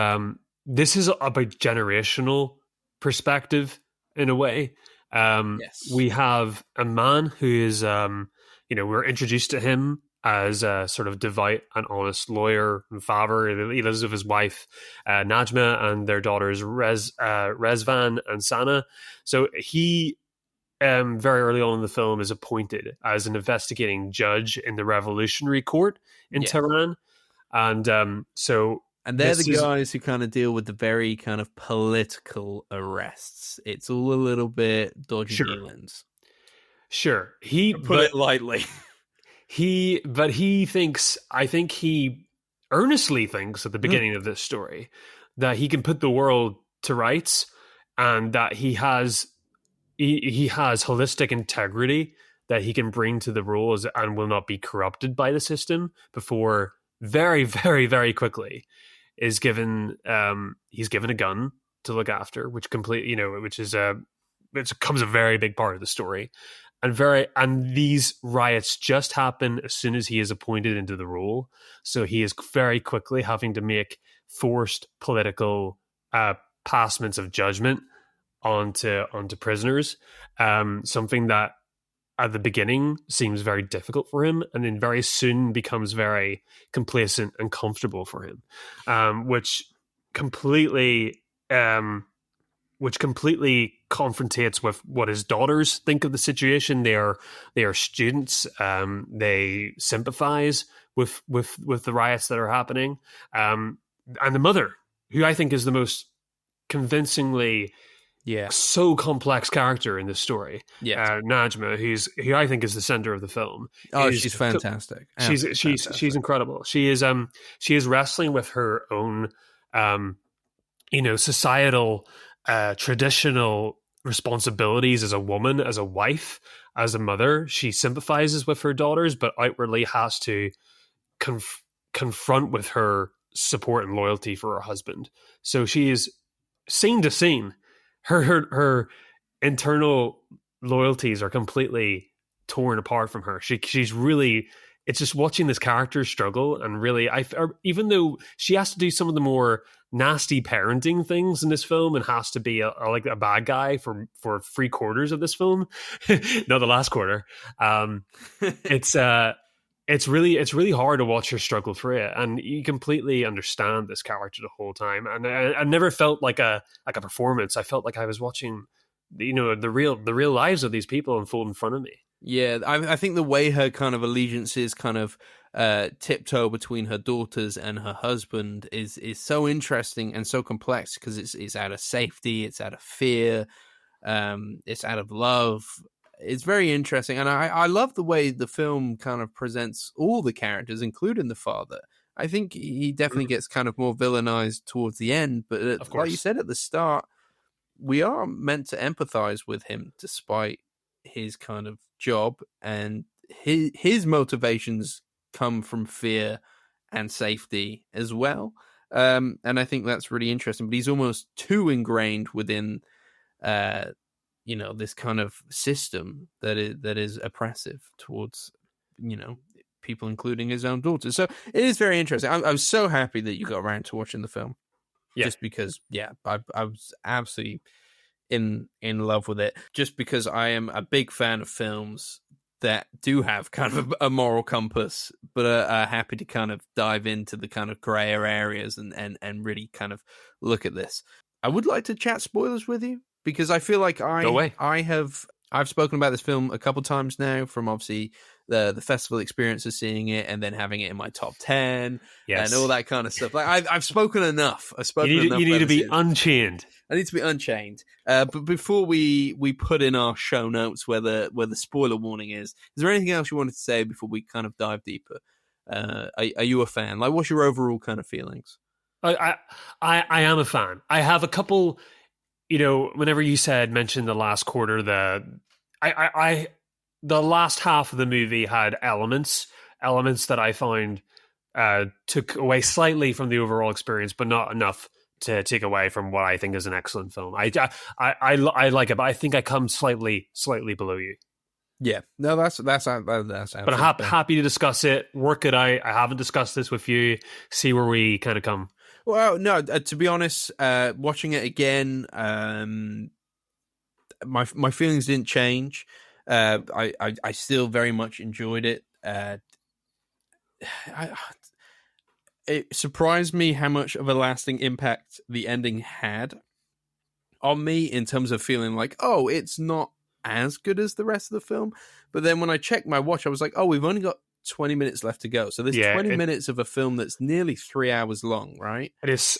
this is about generational perspective in a way. Yes. We have a man who is we're introduced to him as a sort of devout and honest lawyer and father. He lives with his wife, Najma, and their daughters, Rezvan and Sana. So he, very early on in the film, is appointed as an investigating judge in the Revolutionary Court in Tehran. And and they're the guys who kind of deal with the very kind of political arrests. It's all a little bit dodgy dealings. Sure. Put it lightly. He earnestly thinks at the beginning of this story that he can put the world to rights, and that he has holistic integrity that he can bring to the rules and will not be corrupted by the system, before very, very, very quickly he's given a gun to look after, which becomes a very big part of the story. And these riots just happen as soon as he is appointed into the role. So he is very quickly having to make forced political passments of judgment onto prisoners. Something that at the beginning seems very difficult for him, and then very soon becomes very complacent and comfortable for him, which completely confrontates with what his daughters think of the situation. They are students. They sympathize with the riots that are happening, and the mother, who I think is the most convincingly so complex character in this story. Najma, who I think is the center of the film. She's fantastic. She's incredible. She is wrestling with her own societal traditional responsibilities as a woman, as a wife, as a mother. She sympathizes with her daughters, but outwardly has to confront with her support and loyalty for her husband. So she is scene to scene. Her internal loyalties are completely torn apart from her. She's really it's just watching this character struggle, and really, even though she has to do some of the more nasty parenting things in this film and has to be like a bad guy for 3/4 of this film, not the last quarter. It's really hard to watch her struggle through it, and you completely understand this character the whole time. And I never felt like a performance. I felt like I was watching, the real lives of these people unfold in front of me. Yeah, I think the way her kind of allegiances kind of tiptoe between her daughters and her husband is so interesting and so complex, because it's out of safety, it's out of fear, it's out of love. It's very interesting, and I love the way the film kind of presents all the characters, including the father. I think he definitely gets kind of more villainized towards the end, but like you said at the start, we are meant to empathize with him despite his kind of job, and his motivations come from fear and safety as well. And I think that's really interesting, but he's almost too ingrained within this kind of system that is oppressive towards, people, including his own daughters. So it is very interesting. I was so happy that you got around to watching the film, just because, I was absolutely in love with it. Just because I am a big fan of films that do have kind of a moral compass, but are happy to kind of dive into the kind of grayer areas and really kind of look at this. I would like to chat spoilers with you, because I feel like I've spoken about this film a couple times now, from obviously the festival experience of seeing it and then having it in my top 10 and all that kind of stuff. Like I've spoken enough. You need to be unchained. I need to be unchained. But before we put in our show notes where the spoiler warning is there anything else you wanted to say before we kind of dive deeper? Are you a fan? Like, what's your overall kind of feelings? I am a fan. I have a couple. Whenever you mentioned the last quarter, the last half of the movie had elements that I found took away slightly from the overall experience, but not enough to take away from what I think is an excellent film. I like it, but I think I come slightly below you. Yeah, no, that's but I'm happy to discuss it, work it out. I haven't discussed this with you. See where we kind of come. Well, no, to be honest, watching it again, my feelings didn't change. I still very much enjoyed it. It surprised me how much of a lasting impact the ending had on me, in terms of feeling like, oh, it's not as good as the rest of the film. But then when I checked my watch, I was like, oh, we've only got 20 minutes left to go. So there's 20 minutes of a film that's nearly 3 hours long, right? It's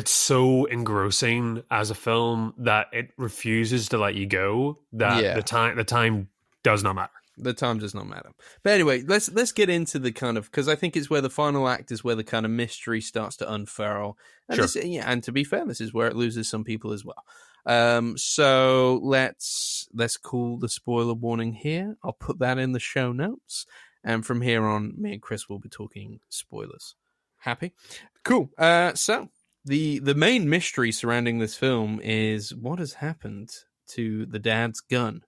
so engrossing as a film that it refuses to let you go. That the time does not matter. The time does not matter. But anyway, let's get into the kind of, because I think it's where the final act is where the kind of mystery starts to unfurl. And and to be fair, this is where it loses some people as well. So let's call the spoiler warning here. I'll put that in the show notes. And from here on, me and Chris will be talking spoilers. Happy? Cool. So the main mystery surrounding this film is what has happened to the dad's gun.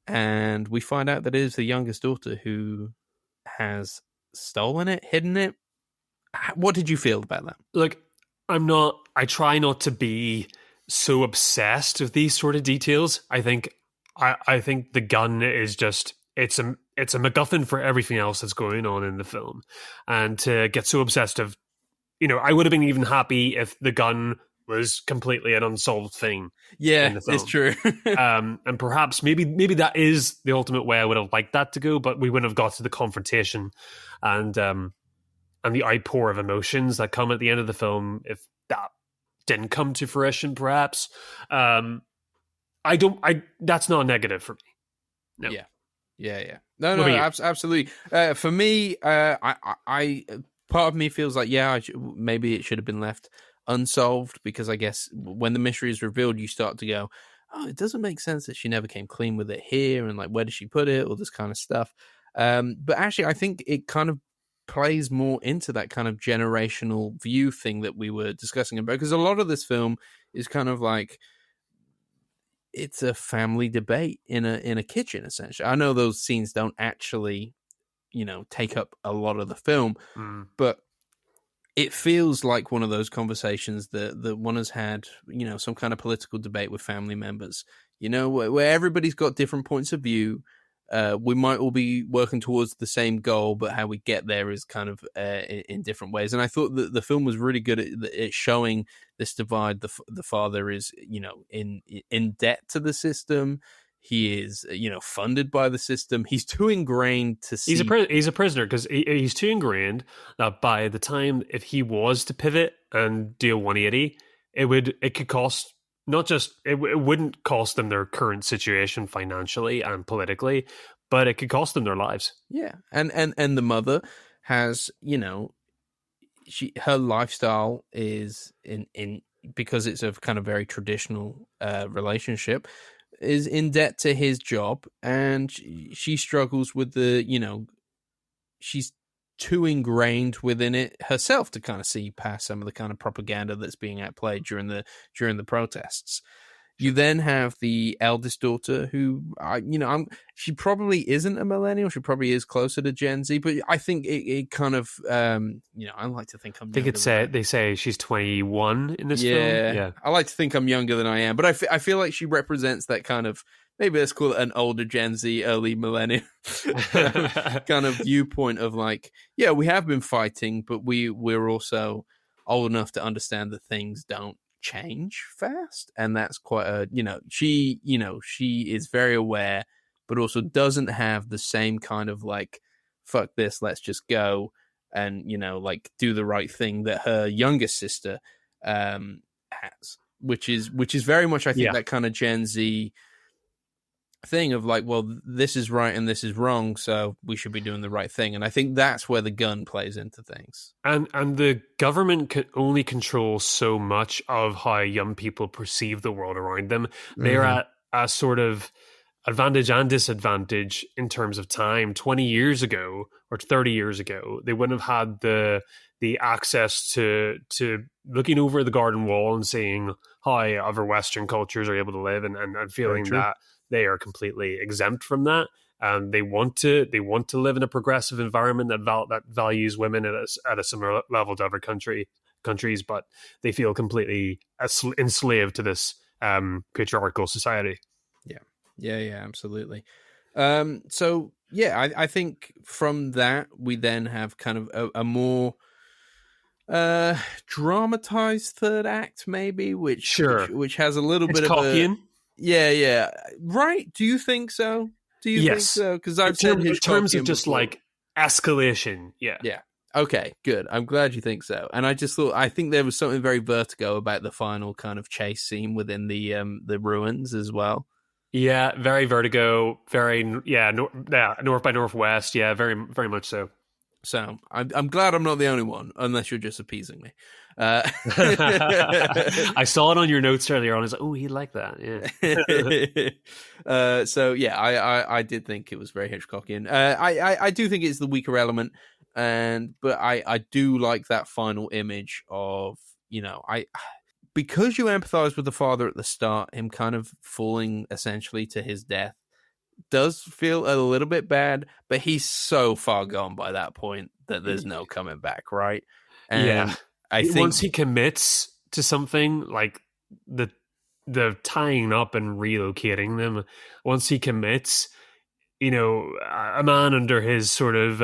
And we find out that it is the youngest daughter who has stolen it, hidden it. What did you feel about that? Look, I try not to be so obsessed with these sort of details. I think the gun is just, it's a MacGuffin for everything else that's going on in the film. And to get so obsessed of, I would have been even happy if the gun was completely an unsolved thing. Yeah, it's true. And perhaps maybe that is the ultimate way I would have liked that to go, but we wouldn't have got to the confrontation and the outpour of emotions that come at the end of the film if that didn't come to fruition, perhaps. That's not a negative for me. No. Yeah. No, absolutely. For me, I part of me feels like, maybe it should have been left unsolved, because I guess when the mystery is revealed, you start to go, oh, it doesn't make sense that she never came clean with it here, and like, where does she put it, all this kind of stuff. But actually, I think it kind of plays more into that kind of generational view thing that we were discussing about, because a lot of this film is kind of like, it's a family debate in a kitchen, essentially. I know those scenes don't actually take up a lot of the film, but it feels like one of those conversations that one has had, some kind of political debate with family members, where everybody's got different points of view. We might all be working towards the same goal, but how we get there is kind of in different ways. And I thought that the film was really good at showing this divide. The father is, in debt to the system. He is, funded by the system. He's too ingrained to see. He's a prisoner because he's too ingrained that by the time, if he was to pivot and do a 180, it could cost not just it wouldn't cost them their current situation financially and politically, but it could cost them their lives. Yeah, and the mother has, her lifestyle is in because it's a kind of very traditional relationship, is in debt to his job, and she struggles with she's too ingrained within it herself to kind of see past some of the kind of propaganda that's being outplayed during the protests. You then have the eldest daughter who, she probably isn't a millennial. She probably is closer to Gen Z, but I think it kind of, I like to think I'm. They say she's 21 in this film. Yeah, I like to think I'm younger than I am, but I feel like she represents that kind of, maybe let's call it an older Gen Z, early millennial kind of viewpoint of like, yeah, we have been fighting, but we're also old enough to understand that things don't change fast, and that's quite a she is very aware, but also doesn't have the same kind of like, fuck this, let's just go and like do the right thing that her younger sister has, which is very much, I think, that kind of Gen Z thing of like, well, this is right and this is wrong, so we should be doing the right thing. And I think that's where the gun plays into things. And the government can only control so much of how young people perceive the world around them. They're at a sort of advantage and disadvantage in terms of time. 20 years ago or 30 years ago, they wouldn't have had the access to looking over the garden wall and seeing how other Western cultures are able to live, and feeling that they are completely exempt from that. They want to live in a progressive environment that values women at a similar level to other countries, but they feel completely enslaved to this patriarchal society. Yeah, absolutely. So yeah, I think from that we then have kind of a more dramatized third act, maybe, which has a little bit of a yeah. Right? Do you think so? Think so? Because I've said in terms of just before. Like escalation. Yeah. Okay, good. I'm glad you think so. And I think there was something very Vertigo about the final kind of chase scene within the ruins as well. Yeah, very Vertigo. Very North by Northwest. Yeah, very very much so. So I'm glad I'm not the only one, unless you're just appeasing me. I saw it on your notes earlier on. I was like, oh, he liked that. Yeah. So yeah, I did think it was very Hitchcockian. I do think it's the weaker element, but I do like that final image of because you empathize with the father at the start, him kind of falling essentially to his death does feel a little bit bad, but he's so far gone by that point that there's no coming back, right? And I think once he commits to something like the tying up and relocating them, once he commits, a man under his sort of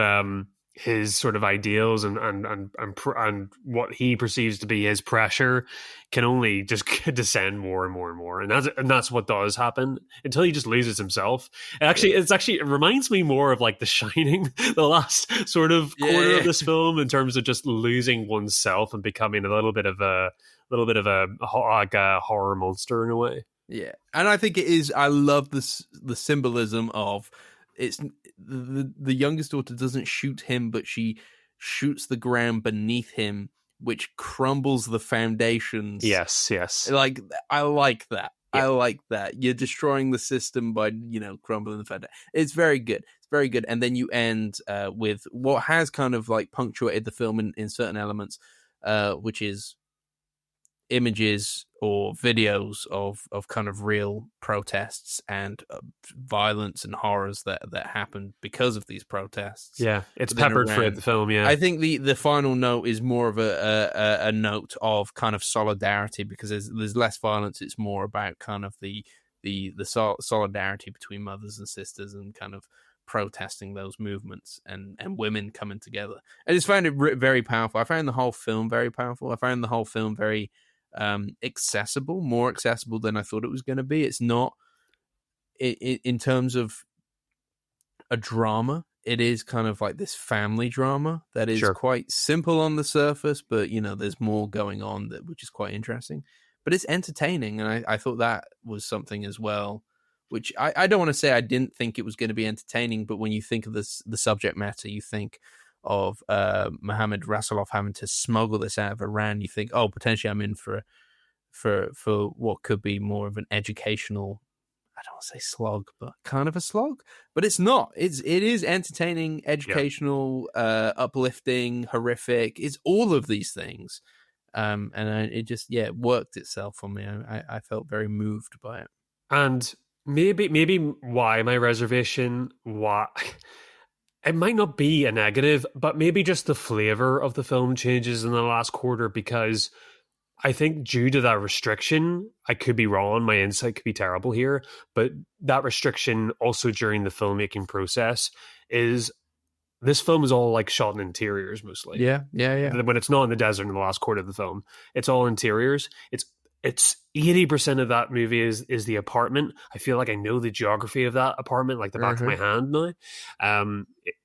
ideals and what he perceives to be his pressure can only just descend more and more and more, and that's what does happen until he just loses himself. It reminds me more of like The Shining, the last sort of quarter of this film, in terms of just losing oneself and becoming a little bit of a horror monster in a way. Yeah, and I think it is. I love the symbolism of it's. The youngest daughter doesn't shoot him, but she shoots the ground beneath him, which crumbles the foundations. Yes. Like, I like that. Yeah. I like that. You're destroying the system by, crumbling the foundation. It's very good. It's very good. And then you end with what has kind of like punctuated the film in certain elements, which is images or videos of kind of real protests and violence and horrors that happened because of these protests. Yeah, it's peppered throughout the film. Yeah, I think the final note is more of a note of kind of solidarity, because there's less violence. It's more about kind of the solidarity between mothers and sisters and kind of protesting those movements and women coming together. I just found it very powerful. I found the whole film very powerful. I found the whole film very accessible, more accessible than I thought it was going to be. It's not in terms of a drama. It is kind of like this family drama that is quite simple on the surface, but there's more going on which is quite interesting. But it's entertaining, and I thought that was something as well, which I don't want to say I didn't think it was going to be entertaining, but when you think of the subject matter, you think of Mohammad Rasulov having to smuggle this out of Iran. You think, oh, potentially I'm in for what could be more of an educational, I don't want to say slog, but kind of a slog. But it's not. It is entertaining, educational, uplifting, horrific. It's all of these things. It just it worked itself for me. I felt very moved by it. And maybe why my reservation, it might not be a negative, but maybe just the flavor of the film changes in the last quarter, because I think due to that restriction, I could be wrong, my insight could be terrible here, but that restriction also during the filmmaking process is this film is all like shot in interiors mostly. Yeah. When it's not in the desert in the last quarter of the film, it's all interiors. It's 80% of that movie is the apartment. I feel like I know the geography of that apartment like the back of my hand now.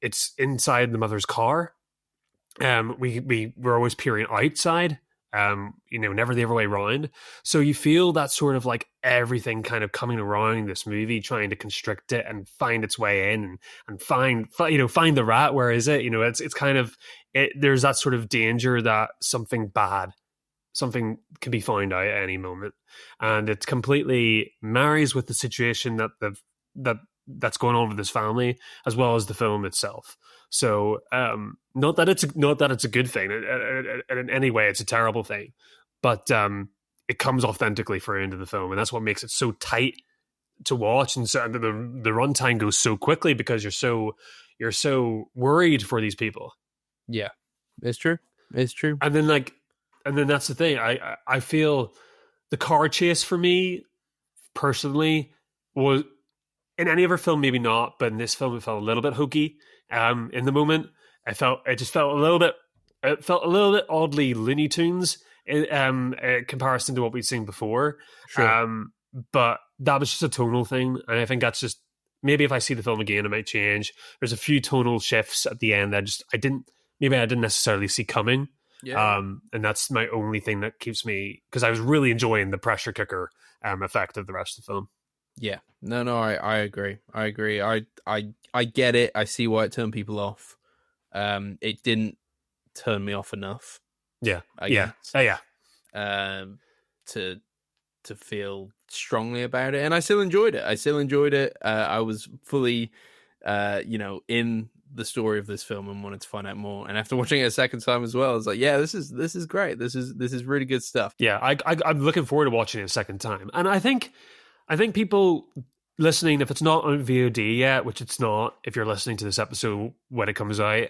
It's inside the mother's car. We're always peering outside. Never the other way around. So you feel that sort of like everything kind of coming around this movie, trying to constrict it and find its way in and find the rat. Where is it? It's kind of there's that sort of danger that something can be found out at any moment, and it completely marries with the situation that's going on with this family as well as the film itself. So not that it's a good thing, and in any way it's a terrible thing, but it comes authentically through into the film, and that's what makes it so tight to watch, and so the runtime goes so quickly because you're so worried for these people. Yeah, it's true. And then that's the thing. I feel the car chase for me personally was, in any other film maybe not, but in this film it felt a little bit hokey. In the moment, it felt a little bit oddly Looney Tunes in comparison to what we'd seen before. Sure. But that was just a tonal thing, and I think that's just, maybe if I see the film again it might change. There's a few tonal shifts at the end that I didn't necessarily see coming. Yeah. And that's my only thing that keeps me, because I was really enjoying the pressure cooker effect of the rest of the film. Yeah. No, I agree. I get it. I see why it turned people off. It didn't turn me off enough. Yeah. I guess. Yeah. To feel strongly about it, and I still enjoyed it. I was fully, in the story of this film and wanted to find out more. And after watching it a second time as well, I was like, yeah, this is great. This is really good stuff. Yeah, I'm looking forward to watching it a second time. And I think people listening, if it's not on VOD yet, which it's not, if you're listening to this episode when it comes out,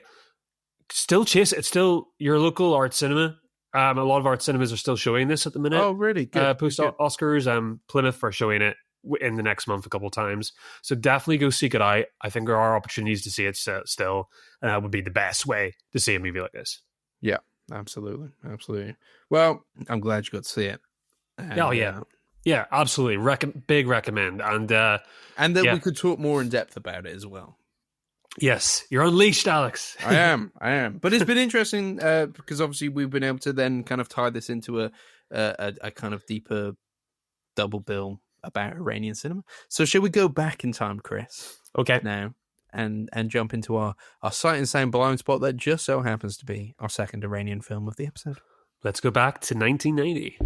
still chase it. It's still your local art cinema. A lot of art cinemas are still showing this at the minute. Oh, really? Good. Post Oscars, Plymouth are showing it in the next month a couple of times, so definitely go seek it out. I think there are opportunities to see it still, and that would be the best way to see a movie like this. Yeah, absolutely. Well, I'm glad you got to see it. And, yeah, absolutely. Big recommend, and that we could talk more in depth about it as well. Yes, you're unleashed, Alex. I am. But it's been interesting because obviously we've been able to then kind of tie this into a kind of deeper double bill about Iranian cinema. So shall we go back in time, Chris? Okay. Now, and jump into our sight and sound blind spot that just so happens to be our second Iranian film of the episode. Let's go back to 1990.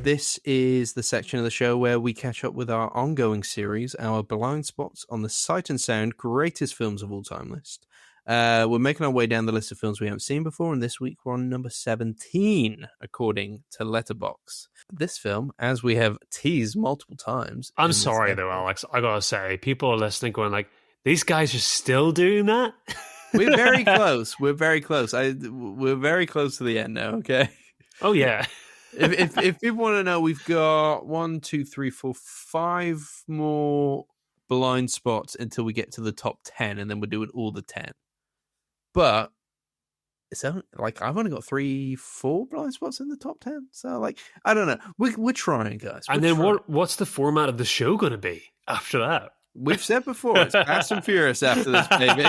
This is the section of the show where we catch up with our ongoing series, our Blind Spots on the Sight and Sound Greatest Films of All Time list. We're making our way down the list of films we haven't seen before, and this week we're on number 17, according to Letterboxd. This film, as we have teased multiple times... I'm sorry, though, Alex. I gotta say, people are listening going like, these guys are still doing that? We're very close. We're very close. We're very close to the end now, okay? Oh, yeah. if people want to know, we've got 1, 2, 3, 4, 5 more blind spots until we get to the top 10, and then we're doing all the 10. But it's only, like, I've only got 3, 4 blind spots in the top 10. So, like, I don't know. We're trying, guys. And then what's the format of the show going to be after that? We've said before, it's Fast and Furious after this, baby.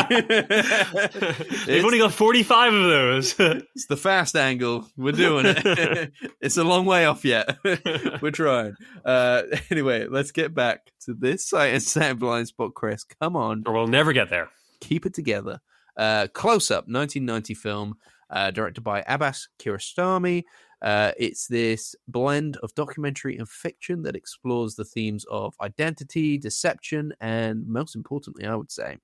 We've only got 45 of those. It's the fast angle. We're doing it. It's a long way off yet. We're trying. Anyway, let's get back to this Sight and Sound blind spot, Chris. Come on. Or we'll never get there. Keep it together. Close Up, 1990 film, directed by Abbas Kiarostami. It's this blend of documentary and fiction that explores the themes of identity, deception, and most importantly, I would say,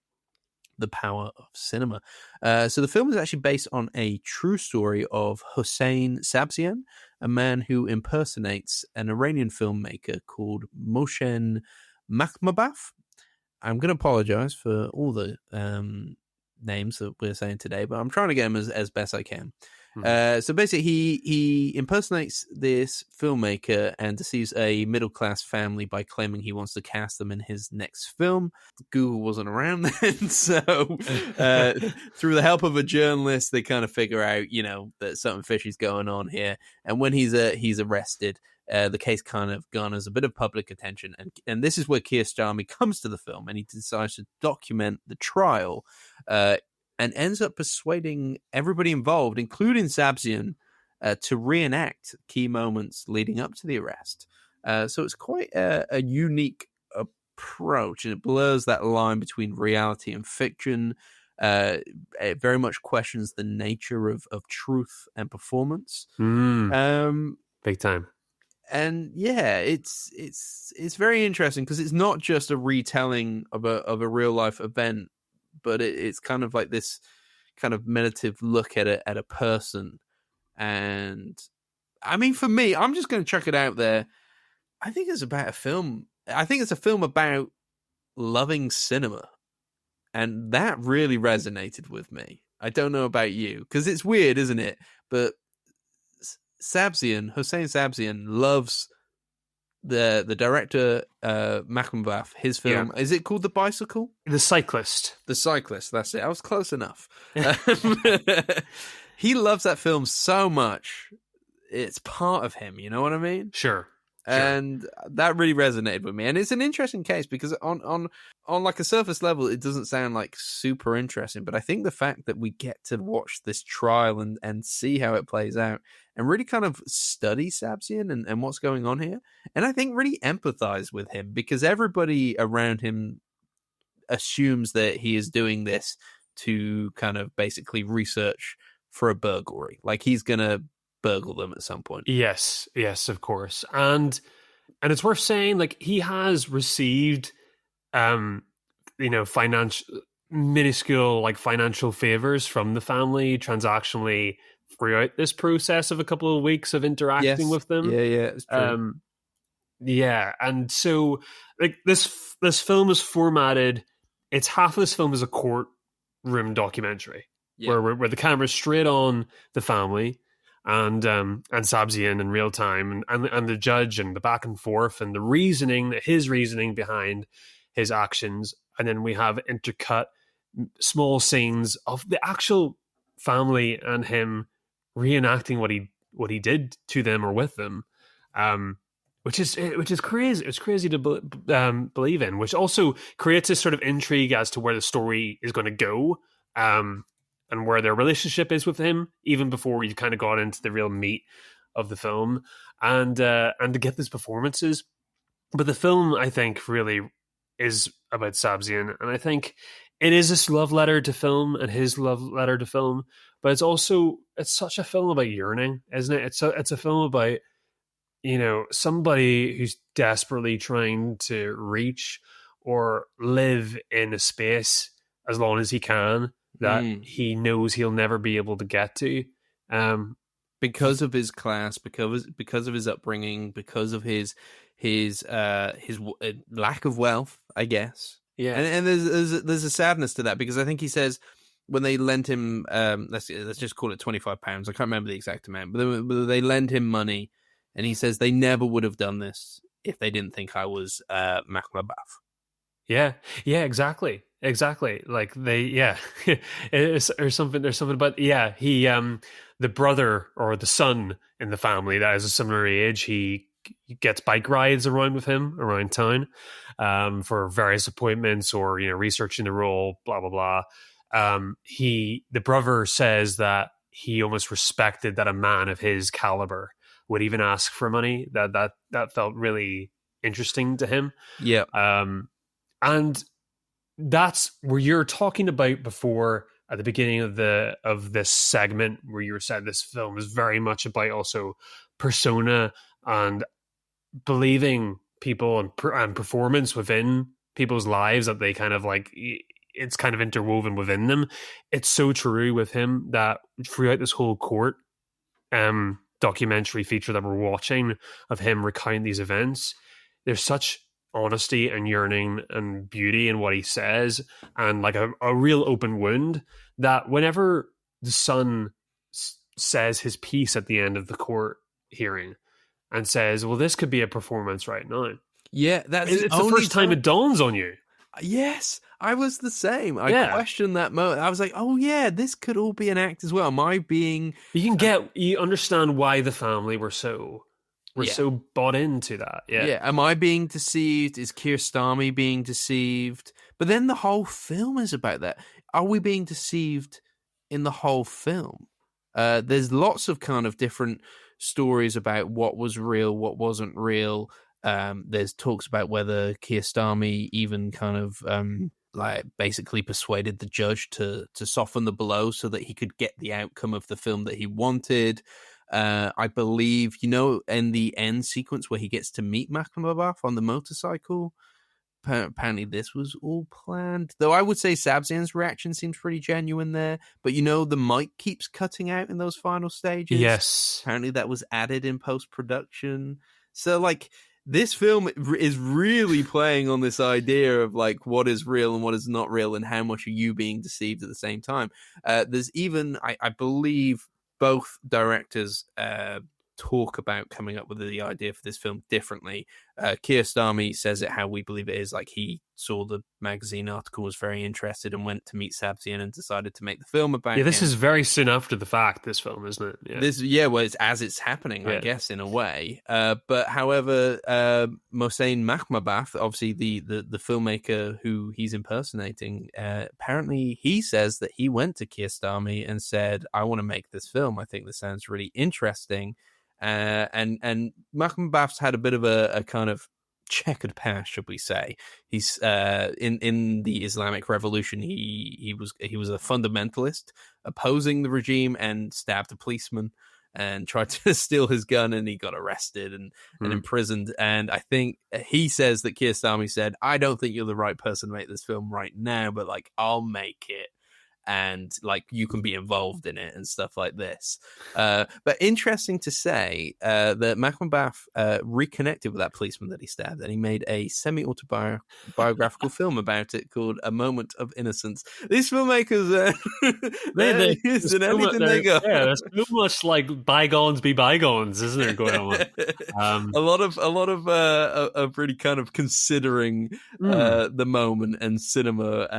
the power of cinema. So the film is actually based on a true story of Hossein Sabzian, a man who impersonates an Iranian filmmaker called Mohsen Makhmalbaf. I'm going to apologize for all the names that we're saying today, but I'm trying to get them as best I can. So basically, he impersonates this filmmaker and deceives a middle-class family by claiming he wants to cast them in his next film. Google wasn't around then, so through the help of a journalist, they kind of figure out, you know, that something fishy's going on here. And when he's arrested, the case kind of garners a bit of public attention. And this is where Kiarostami comes to the film, and he decides to document the trial, and ends up persuading everybody involved, including Sabzian, to reenact key moments leading up to the arrest. So it's quite a unique approach, and it blurs that line between reality and fiction. It very much questions the nature of truth and performance. Big time. And yeah, it's very interesting because it's not just a retelling of a real life event, but it's kind of like this kind of meditative look at a person. And I mean, for me, I'm just going to chuck it out there. I think it's about a film. I think it's a film about loving cinema. And that really resonated with me. I don't know about you, because it's weird, isn't it? But Hossein Sabzian loves the director Makhmalbaf, his film. Yeah. Is it called The Bicycle? The Cyclist. The Cyclist, that's it. I was close enough. He loves that film so much. It's part of him, you know what I mean? Sure. And that really resonated with me. And it's an interesting case because on like a surface level, it doesn't sound like super interesting. But I think the fact that we get to watch this trial and see how it plays out and really kind of study Sabzian and what's going on here. And I think really empathize with him because everybody around him assumes that he is doing this to kind of basically research for a burglary. Like he's going to burgle them at some point. Yes, of course. And it's worth saying, like, he has received minuscule like financial favors from the family transactionally throughout this process of a couple of weeks of interacting with them. Yeah, it's true. And so like this film is formatted, it's half of this film is a courtroom documentary where the camera's straight on the family and Sabzian in real time and the judge and the back and forth and his reasoning behind his actions. And then we have intercut small scenes of the actual family and him reenacting what he did to them or with them, which is crazy. It's crazy to believe in, which also creates this sort of intrigue as to where the story is going to go, and where their relationship is with him, even before you kind of got into the real meat of the film, and to get these performances. But the film, I think, really is about Sabzian, and I think it is this love letter to film and his love letter to film, but it's such a film about yearning, isn't it? It's a film about somebody who's desperately trying to reach or live in a space as long as he can that he knows he'll never be able to get to. Because of his class, because of his upbringing, because of his lack of wealth, I guess. Yeah, and there's a sadness to that, because I think he says when they lent him, let's just call it £25. I can't remember the exact amount, but they lend him money, and he says they never would have done this if they didn't think I was Makhmalbaf. Yeah, exactly. Like there's something about, he, the brother or the son in the family that is a similar age, he gets bike rides around with him around town, for various appointments or, researching the role, blah, blah, blah. The brother says that he almost respected that a man of his caliber would even ask for money. That felt really interesting to him. Yeah. And that's where you're talking about before at the beginning of this segment, where you were saying this film is very much about also persona and believing people and performance within people's lives, that they kind of like, it's kind of interwoven within them. It's so true with him that throughout this whole court documentary feature that we're watching of him recounting these events, there's such honesty and yearning and beauty in what he says, and like a real open wound, that whenever the son says his piece at the end of the court hearing and says, well, this could be a performance right now. Yeah, it's the first time it dawns on you. Yes, I was the same. I questioned that moment. I was like, oh yeah, this could all be an act as well. Am I being... You understand why the family were so bought into that. Yeah. Am I being deceived? Is Kiarostami being deceived? But then the whole film is about that. Are we being deceived in the whole film? There's lots of kind of different stories about what was real, what wasn't real. There's talks about whether Kiarostami even kind of basically persuaded the judge to soften the blow so that he could get the outcome of the film that he wanted. I believe, in the end sequence where he gets to meet Makhmalbaf on the motorcycle, apparently this was all planned. Though I would say Sabzian's reaction seems pretty genuine there. But the mic keeps cutting out in those final stages. Yes. Apparently that was added in post-production. So, this film is really playing on this idea of, what is real and what is not real, and how much are you being deceived at the same time. There's even, I believe... both directors talk about coming up with the idea for this film differently. Kiarostami says it how we believe it is. He saw the magazine article, was very interested, and went to meet Sabzian and decided to make the film about this him. is very soon after the fact, this film, isn't it? Yeah. Well, it's as it's happening, I guess, in a way. But however, Mohsen Makhmalbaf, obviously the filmmaker who he's impersonating, apparently he says that he went to Kiarostami and said, I want to make this film. I think this sounds really interesting. And Makhmalbaf's had a bit of a kind of checkered past, should we say. He's in the Islamic Revolution, he was a fundamentalist opposing the regime, and stabbed a policeman and tried to steal his gun, and he got arrested and imprisoned. And I think he says that Kiarostami said, I don't think you're the right person to make this film right now, but I'll make it. And you can be involved in it and stuff like this. But interesting to say that Makhmalbaf reconnected with that policeman that he stabbed, and he made a semi-autobiographical film about it called A Moment of Innocence. These filmmakers, they use anything they go. Yeah, there's so much bygones be bygones, isn't there, going on? A lot of really kind of considering the moment and cinema,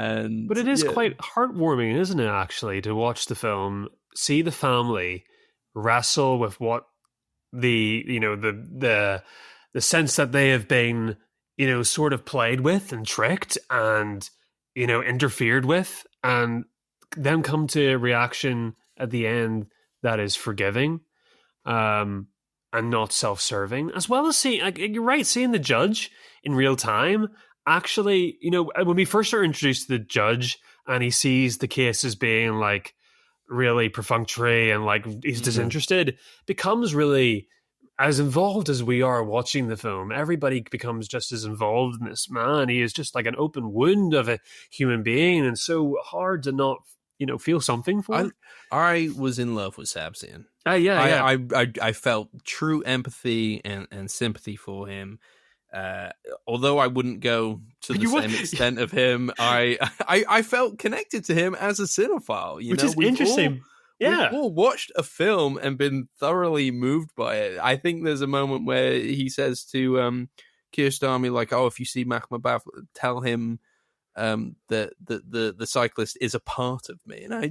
but it is quite heartwarming, isn't it, actually, to watch the film, see the family wrestle with what the sense that they have been, sort of played with and tricked and, interfered with, and then come to a reaction at the end that is forgiving, and not self-serving, as well as seeing, you're right, seeing the judge in real time. Actually, when we first are introduced to the judge, and he sees the case as being really perfunctory and he's disinterested, becomes really as involved as we are watching the film, everybody becomes just as involved in this man. He is just like an open wound of a human being, and so hard to not, feel something for. I was in love with Sabzian. Yeah. I felt true empathy and sympathy for him. Although I wouldn't go to the same extent of him, I felt connected to him as a cinephile. Which is interesting. We've all watched a film and been thoroughly moved by it. I think there's a moment where he says to Kiarostami, like, "Oh, if you see Mahmoud, tell him that the cyclist is a part of me." And I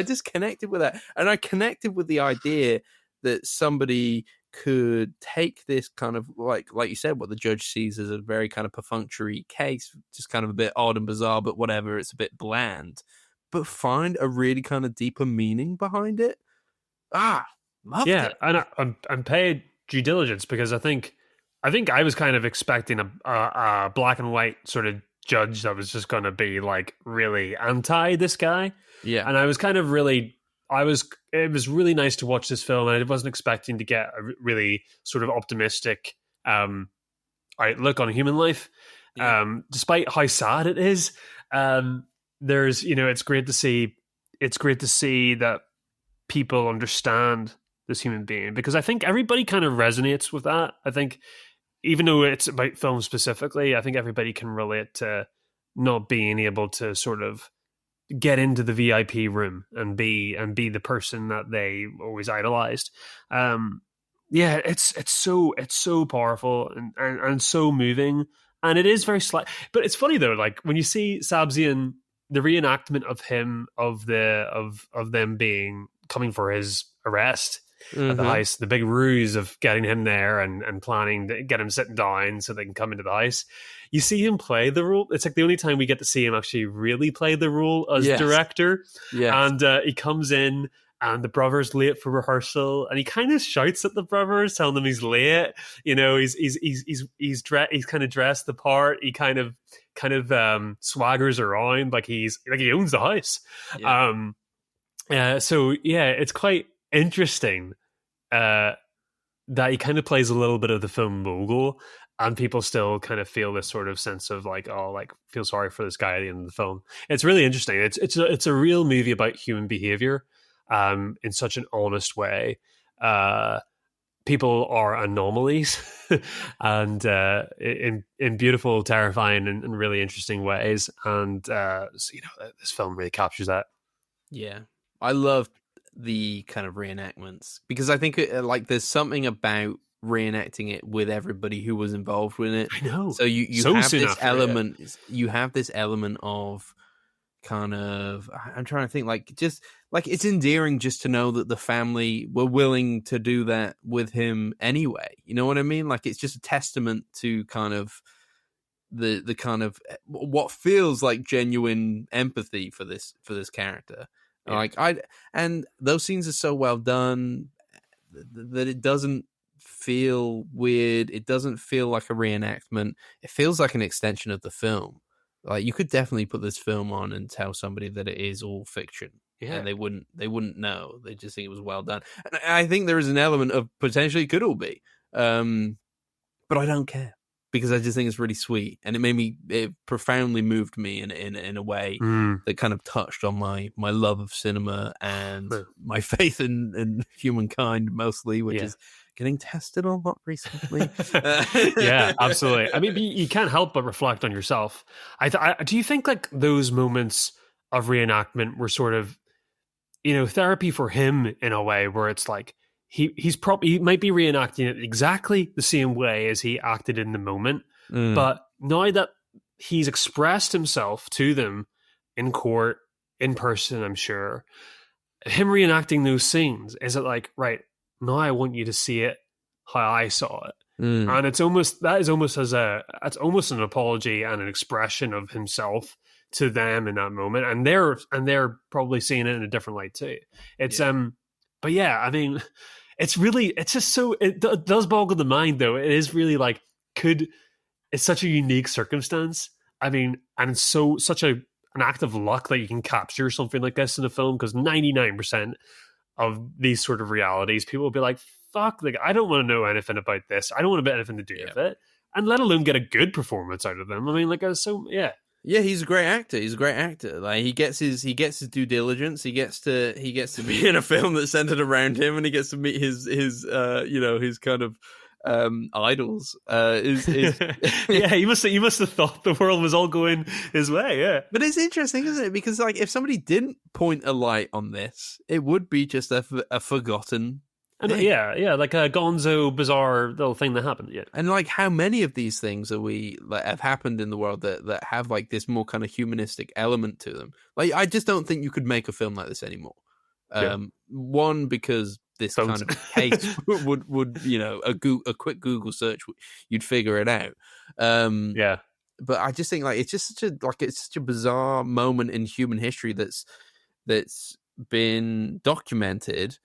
just connected with that, and I connected with the idea that somebody could take this kind of like you said, what the judge sees as a very kind of perfunctory case, just kind of a bit odd and bizarre, but whatever, it's a bit bland, but find a really kind of deeper meaning behind it. Loved it. And I'm paid due diligence, because I think I was kind of expecting a black and white sort of judge that was just going to be like really anti this guy. Yeah. And I was kind of it was really nice to watch this film, and I wasn't expecting to get a really sort of optimistic outlook on human life. Despite how sad it is. There's, it's great to see that people understand this human being, because I think everybody kind of resonates with that. I think even though it's about film specifically, I think everybody can relate to not being able to sort of get into the VIP room and be the person that they always idolized. It's so powerful and so moving, and it is very slight. But it's funny though, like when you see Sabzian, the reenactment of him, of them coming for his arrest at the house, the big ruse of getting him there and planning to get him sitting down so they can come into the house. You see him play the role. It's like the only time we get to see him actually really play the role as director. Yeah, and he comes in, and the brother's late for rehearsal, and he kind of shouts at the brothers, telling them he's late. He's kind of dressed the part. He kind of swaggers around like he owns the house. It's quite interesting that he kind of plays a little bit of the film mogul, and people still kind of feel this sort of sense of feel sorry for this guy at the end of the film. It's really interesting. It's a real movie about human behavior in such an honest way. People are anomalies and in beautiful, terrifying, and really interesting ways. And this film really captures that. Yeah, I love the kind of reenactments, because I think there's something about reenacting it with everybody who was involved with it. I know. So you have this element. You have this element of kind of, I'm trying to think, it's endearing just to know that the family were willing to do that with him anyway. You know what I mean? Like, it's just a testament to kind of the kind of what feels like genuine empathy for this character. Yeah. And those scenes are so well done that it doesn't feel weird. It doesn't feel like a reenactment. It feels like an extension of the film. Like, you could definitely put this film on and tell somebody that it is all fiction. Yeah. And they wouldn't know. They just think it was well done. And I think there is an element of potentially it could all be. But I don't care, because I just think it's really sweet. And it profoundly moved me in a way that kind of touched on my love of cinema and my faith in humankind mostly, which is getting tested a lot recently. Yeah, absolutely. I mean, you can't help but reflect on yourself. Do you think like those moments of reenactment were sort of, therapy for him in a way, where it's like he might be reenacting it exactly the same way as he acted in the moment, but now that he's expressed himself to them in court, in person, I'm sure, him reenacting those scenes, is it like, right, now I want you to see it how I saw it. And it's almost an apology and an expression of himself to them in that moment. And they're probably seeing it in a different light too. It's but yeah, I mean, it's just so, it does boggle the mind though. It is really like, it's such a unique circumstance. I mean, and it's such an act of luck that you can capture something like this in a film, because 99% of these sort of realities, people will be like, fuck? Like, I don't want to know anything about this. I don't want to have anything to do with it. And let alone get a good performance out of them. I mean, like, Yeah, he's a great actor. He's a great actor. Like he gets his due diligence. He gets to be in a film that's centered around him, and he gets to meet his his kind of idols. Yeah, he must have thought the world was all going his way. Yeah, but it's interesting, isn't it? Because like if somebody didn't point a light on this, it would be just a forgotten. And like a gonzo, bizarre little thing that happened. Yeah, and like how many of these things have happened in the world that have like this more kind of humanistic element to them? Like I just don't think you could make a film like this anymore. One, because this kind of case would a quick Google search, you'd figure it out. But I just think like it's just such a bizarre moment in human history that's been documented.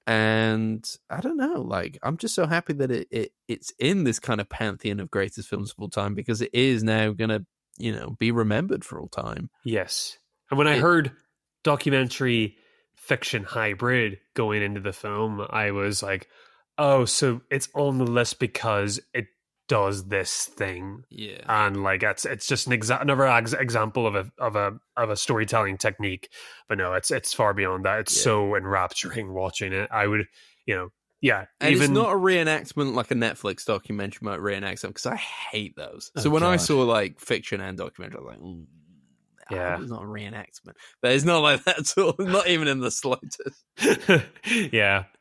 And I don't know, like I'm just so happy that it's in this kind of pantheon of greatest films of all time, because it is now gonna be remembered for all time. Yes, and when I heard documentary fiction hybrid going into the film, I was like, oh, so it's on the list because it does this thing. Yeah, and like it's just another example of a storytelling technique. But no, it's far beyond that. It's so enrapturing watching it. I would, and it's not a reenactment like a Netflix documentary might reenact them, because I hate those. So when I saw like fiction and documentary, I was like, it's not a reenactment. But it's not like that at all. Not even in the slightest.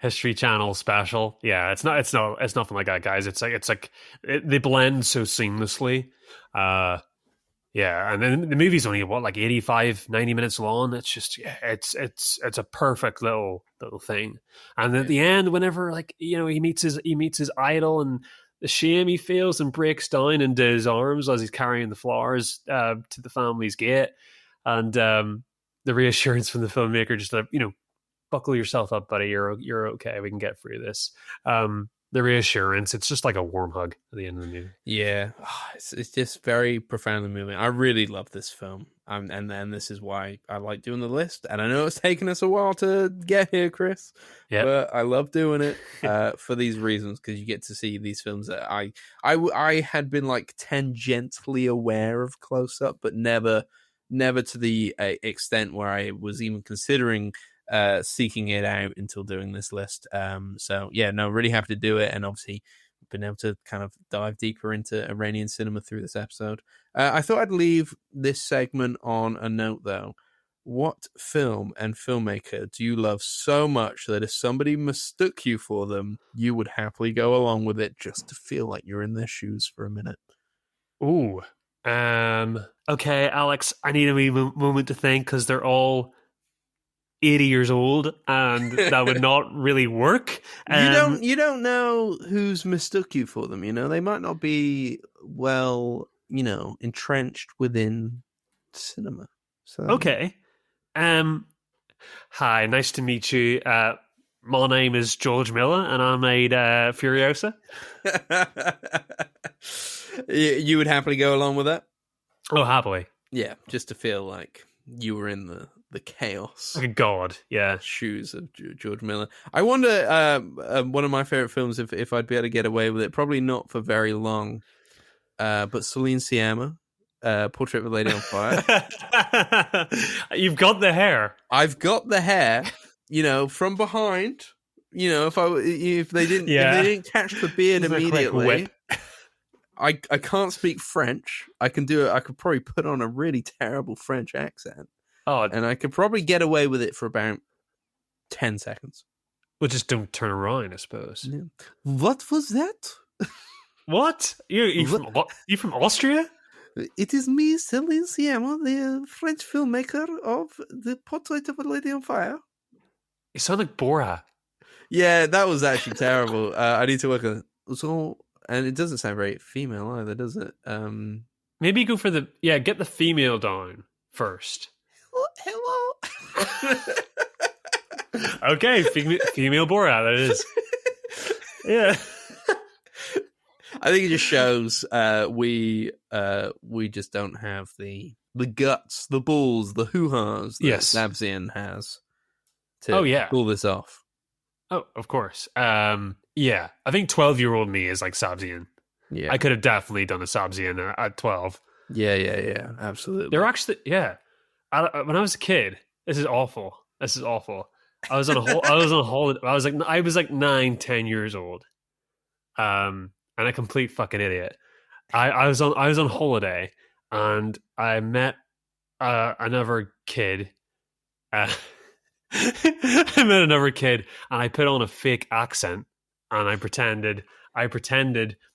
History Channel special. Yeah, it's nothing like that, guys. It's like they blend so seamlessly. And then the movie's only like 85, 90 minutes long. It's just it's a perfect little thing. And at the end, whenever like he meets his idol, and the shame he feels and breaks down into his arms as he's carrying the flowers to the family's gate, and the reassurance from the filmmaker, just that buckle yourself up, buddy. You're okay. We can get through this. The reassurance, it's just like a warm hug at the end of the movie. Yeah, it's just very profoundly moving. I really love this film, and this is why I like doing the list. And I know it's taken us a while to get here, Chris. Yeah, but I love doing it for these reasons, because you get to see these films that I had been like tangentially aware of close up, but never to the extent where I was even considering seeking it out until doing this list. Really happy to do it, and obviously been able to kind of dive deeper into Iranian cinema through this episode. I thought I'd leave this segment on a note though. What film and filmmaker do you love so much that if somebody mistook you for them, you would happily go along with it just to feel like you're in their shoes for a minute? Ooh. Okay, Alex, I need a wee moment to think, because they're all 80 years old, and that would not really work. You don't know who's mistook you for them. They might not be entrenched within cinema. So okay. Hi, nice to meet you. My name is George Miller, and I made Furiosa. You would happily go along with that? Oh, happily. Yeah, just to feel like you were in the chaos. Like a god, yeah. Shoes of George Miller. I wonder, one of my favorite films, if I'd be able to get away with it, probably not for very long, but Celine Sciamma, Portrait of a Lady on Fire. You've got the hair. I've got the hair, from behind. If they didn't catch the beard immediately. I can't speak French. I can do it. I could probably put on a really terrible French accent. Oh, and I could probably get away with it for about 10 seconds. Well, just don't turn around, I suppose. Yeah. What was that? What? You from Austria? It is me, Celine Sciamma, the French filmmaker of The Portrait of a Lady on Fire. You sound like Borat. Yeah, that was actually terrible. I need to work on it. So, and it doesn't sound very female either, does it? Maybe go for get the female down first. Hello. Okay, female Borat, that is. Yeah. I think it just shows we just don't have the guts, the balls, the hoo-has that Nabzian has to pull this off. Oh, of course. Yeah, I think 12-year-old me is like Sabzian. Yeah, I could have definitely done a Sabzian at 12. yeah, absolutely. They're actually, yeah. When I was a kid, this is awful. I was on a whole. I was on a holiday. I was like 9, 10 years old. And a complete fucking idiot. I was on holiday, and I met another kid. I met another kid, and I put on a fake accent, and I pretended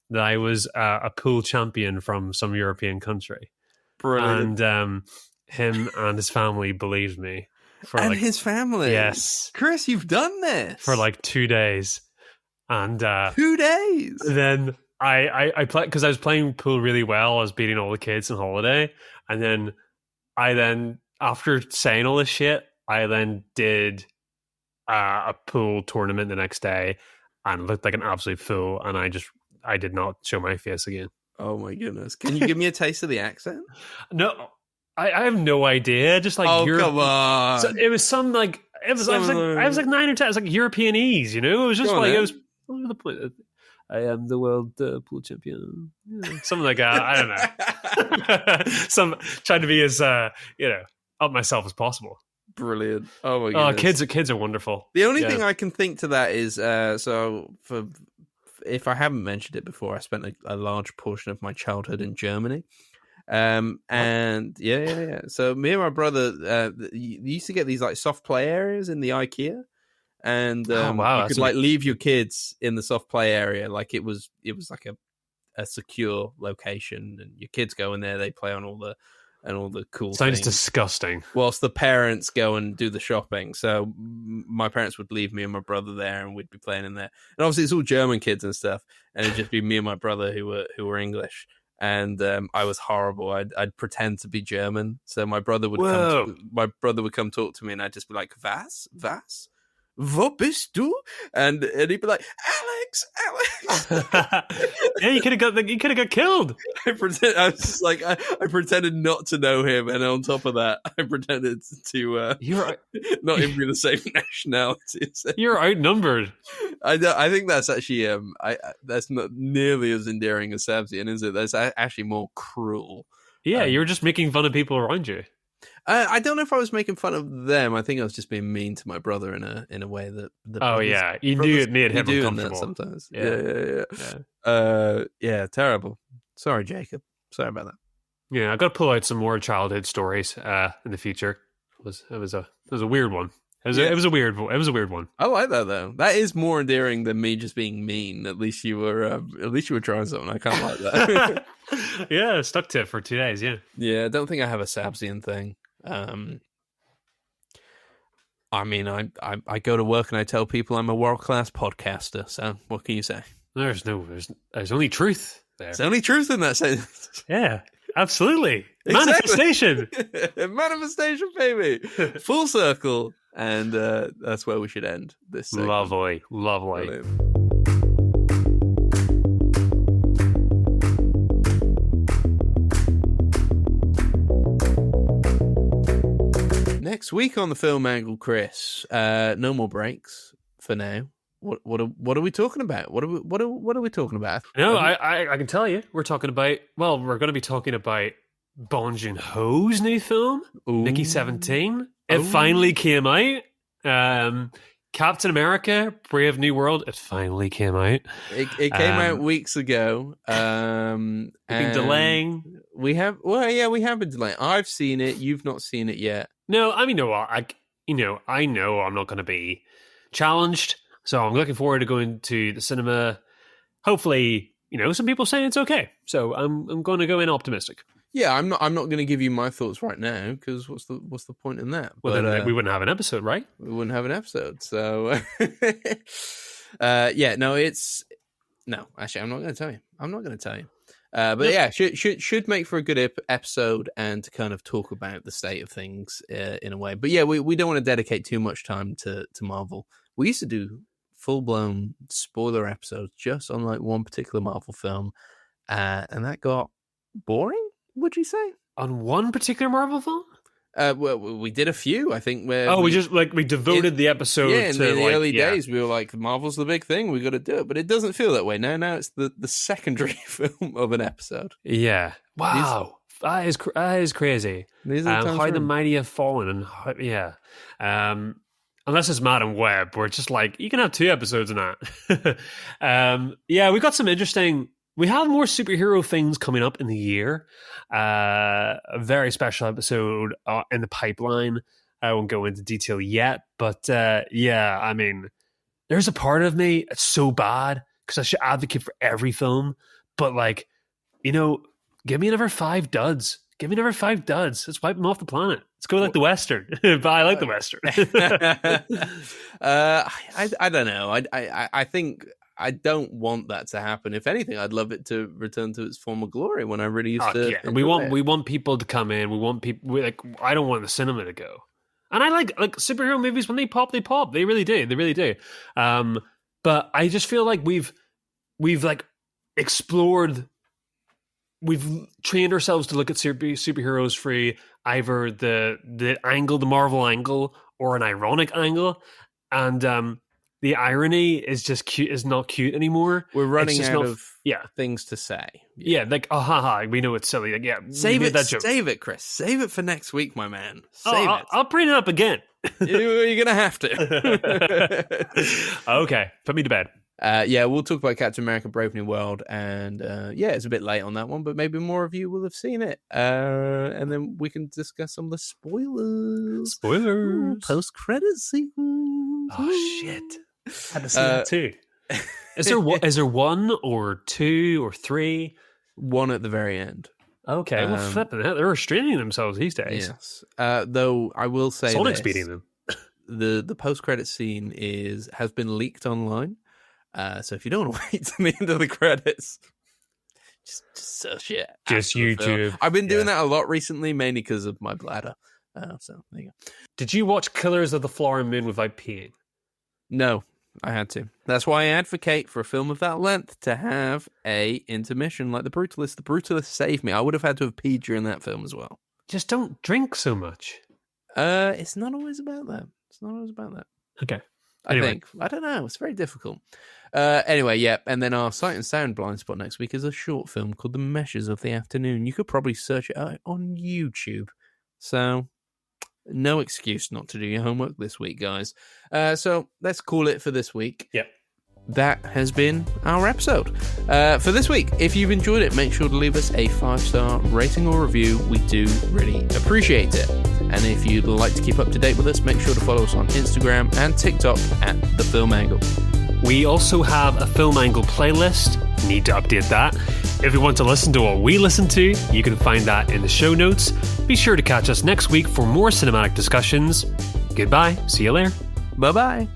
that I was a pool champion from some European country. Brilliant. And him and his family believed me. His family? Yes. Kris, you've done this? For like 2 days. And 2 days? Then I played, because I was playing pool really well. I was beating all the kids on holiday. And then after saying all this shit, I then did a pool tournament the next day and looked like an absolute fool. And I did not show my face again. Oh my goodness. Can you give me a taste of the accent? No, I have no idea. Just like, come on. So it was some like, I was like 9 or 10. It was like Europeanese, you know? It was just like, it was, what was the point? I am the world pool champion. Yeah, something like that. I don't know. Trying to be as, up myself as possible. Brilliant. Oh my goodness. Kids are wonderful. The only thing I can think to that is, if I haven't mentioned it before, I spent a large portion of my childhood in Germany. And yeah. So me and my brother used to get these like soft play areas in the IKEA, and you could like leave your kids in the soft play area, like it was like a secure location, and your kids go in there, they play on all the cool Sounds things, disgusting. whilst the parents go and do the shopping. So my parents would leave me and my brother there, and we'd be playing in there. And obviously it's all German kids and stuff, and it'd just be me and my brother who were English. And I was horrible. I'd pretend to be German. So my brother would come talk to me, and I'd just be like, "Was? Wo bist du?" And he'd be like, "Alex." Yeah, you could have got killed. I pretended not to know him, and on top of that, I pretended to not even be the same nationality. You're outnumbered. I think that's actually that's not nearly as endearing as Sabzian, is it? That's actually more cruel. Yeah, you're just making fun of people around you. I don't know if I was making fun of them. I think I was just being mean to my brother in a way that. You knew it made him uncomfortable sometimes. Yeah. Terrible. Sorry, Jacob. Sorry about that. Yeah, I got to pull out some more childhood stories in the future. It was a weird one. It was a weird one. I like that though. That is more endearing than me just being mean. At least you were trying something. I can't like that. Yeah, stuck to it for 2 days. Yeah. Yeah, I don't think I have a Sabzian thing. I mean, I go to work and I tell people I'm a world-class podcaster. So what can you say? There's only truth there. There's only truth in that sentence. Yeah, absolutely. Manifestation. Manifestation, baby. Full circle. And that's where we should end this segment. Lovely. Brilliant. Next week on the Film Angle, Kris. No more breaks for now. What are we talking about? What are we talking about? No, I can tell you. We're talking about. Well, we're going to be talking about Bong Joon-ho's new film, Mickey 17. It finally came out. Captain America: Brave New World. It finally came out. It came out weeks ago. We've been delaying. We have been delaying. I've seen it. You've not seen it yet. No, I mean, I know I'm not going to be challenged, so I'm looking forward to going to the cinema. Hopefully, some people say it's okay, so I'm going to go in optimistic. Yeah, I'm not going to give you my thoughts right now, because what's the point in that? Well, then we wouldn't have an episode, right? We wouldn't have an episode. So, actually, I'm not going to tell you. But yeah, should make for a good episode, and to kind of talk about the state of things in a way. But yeah, we don't want to dedicate too much time to Marvel. We used to do full-blown spoiler episodes just on like one particular Marvel film, and that got boring. Would you say? On one particular Marvel film? Well, we did a few, I think. Where we devoted the episode to in the early days. We were like, Marvel's the big thing. We got to do it, but it doesn't feel that way now. Now it's the secondary film of an episode. Yeah. Wow. That is crazy. How the mighty have fallen, and unless it's Madam Web, where it's just like you can have 2 episodes in that. We got some interesting. We have more superhero things coming up in the year. A very special episode in the pipeline. I won't go into detail yet, but I mean, there's a part of me it's so bad because I should advocate for every film, but like, give me another 5 duds. Give me another 5 duds. Let's wipe them off the planet. Let's go like the Western. But I like the Western. I don't know. I think I don't want that to happen. If anything, I'd love it to return to its former glory when I really used to. Yeah. We want people to come in. We want people. I don't want the cinema to go. And I like superhero movies when they pop. They pop. They really do. They really do. But I just feel like we've like explored. We've trained ourselves to look at superheroes through either the angle, the Marvel angle, or an ironic angle, and the irony is just cute. Is not cute anymore. We're running out of things to say. Yeah, like we know it's silly. Like, save it, Chris. Save it for next week, my man. Save it. I'll bring it up again. You're gonna have to. Okay, put me to bed. We'll talk about Captain America: Brave New World, and it's a bit late on that one, but maybe more of you will have seen it, and then we can discuss some of the spoilers. Post-credit sequence. Oh shit! I had to see that too. Is there 1 or 2 or 3? 1 at the very end. Okay, well, flipping it. They're restraining themselves these days. Yes. Though I will say, Sonic's beating them. The post-credit scene has been leaked online. So if you don't want to wait to the end of the credits, just search it. Just YouTube. I've been doing that a lot recently, mainly because of my bladder. So there you go. Did you watch Killers of the Flower Moon without peeing? No, I had to. That's why I advocate for a film of that length to have a intermission like The Brutalist. The Brutalist saved me. I would have had to have peed during that film as well. Just don't drink so much. It's not always about that. Okay. Anyway. I think. I don't know. It's very difficult. And then our Sight and Sound blind spot next week is a short film called The Meshes of the Afternoon. You could probably search it out on YouTube. So, no excuse not to do your homework this week, guys. So, let's call it for this week. Yep. That has been our episode. For this week, if you've enjoyed it, make sure to leave us a 5-star rating or review. We do really appreciate it. And if you'd like to keep up to date with us, make sure to follow us on Instagram and TikTok at The Film Angle. We also have a Film Angle playlist. Need to update that. If you want to listen to what we listen to, you can find that in the show notes. Be sure to catch us next week for more cinematic discussions. Goodbye. See you later. Bye-bye.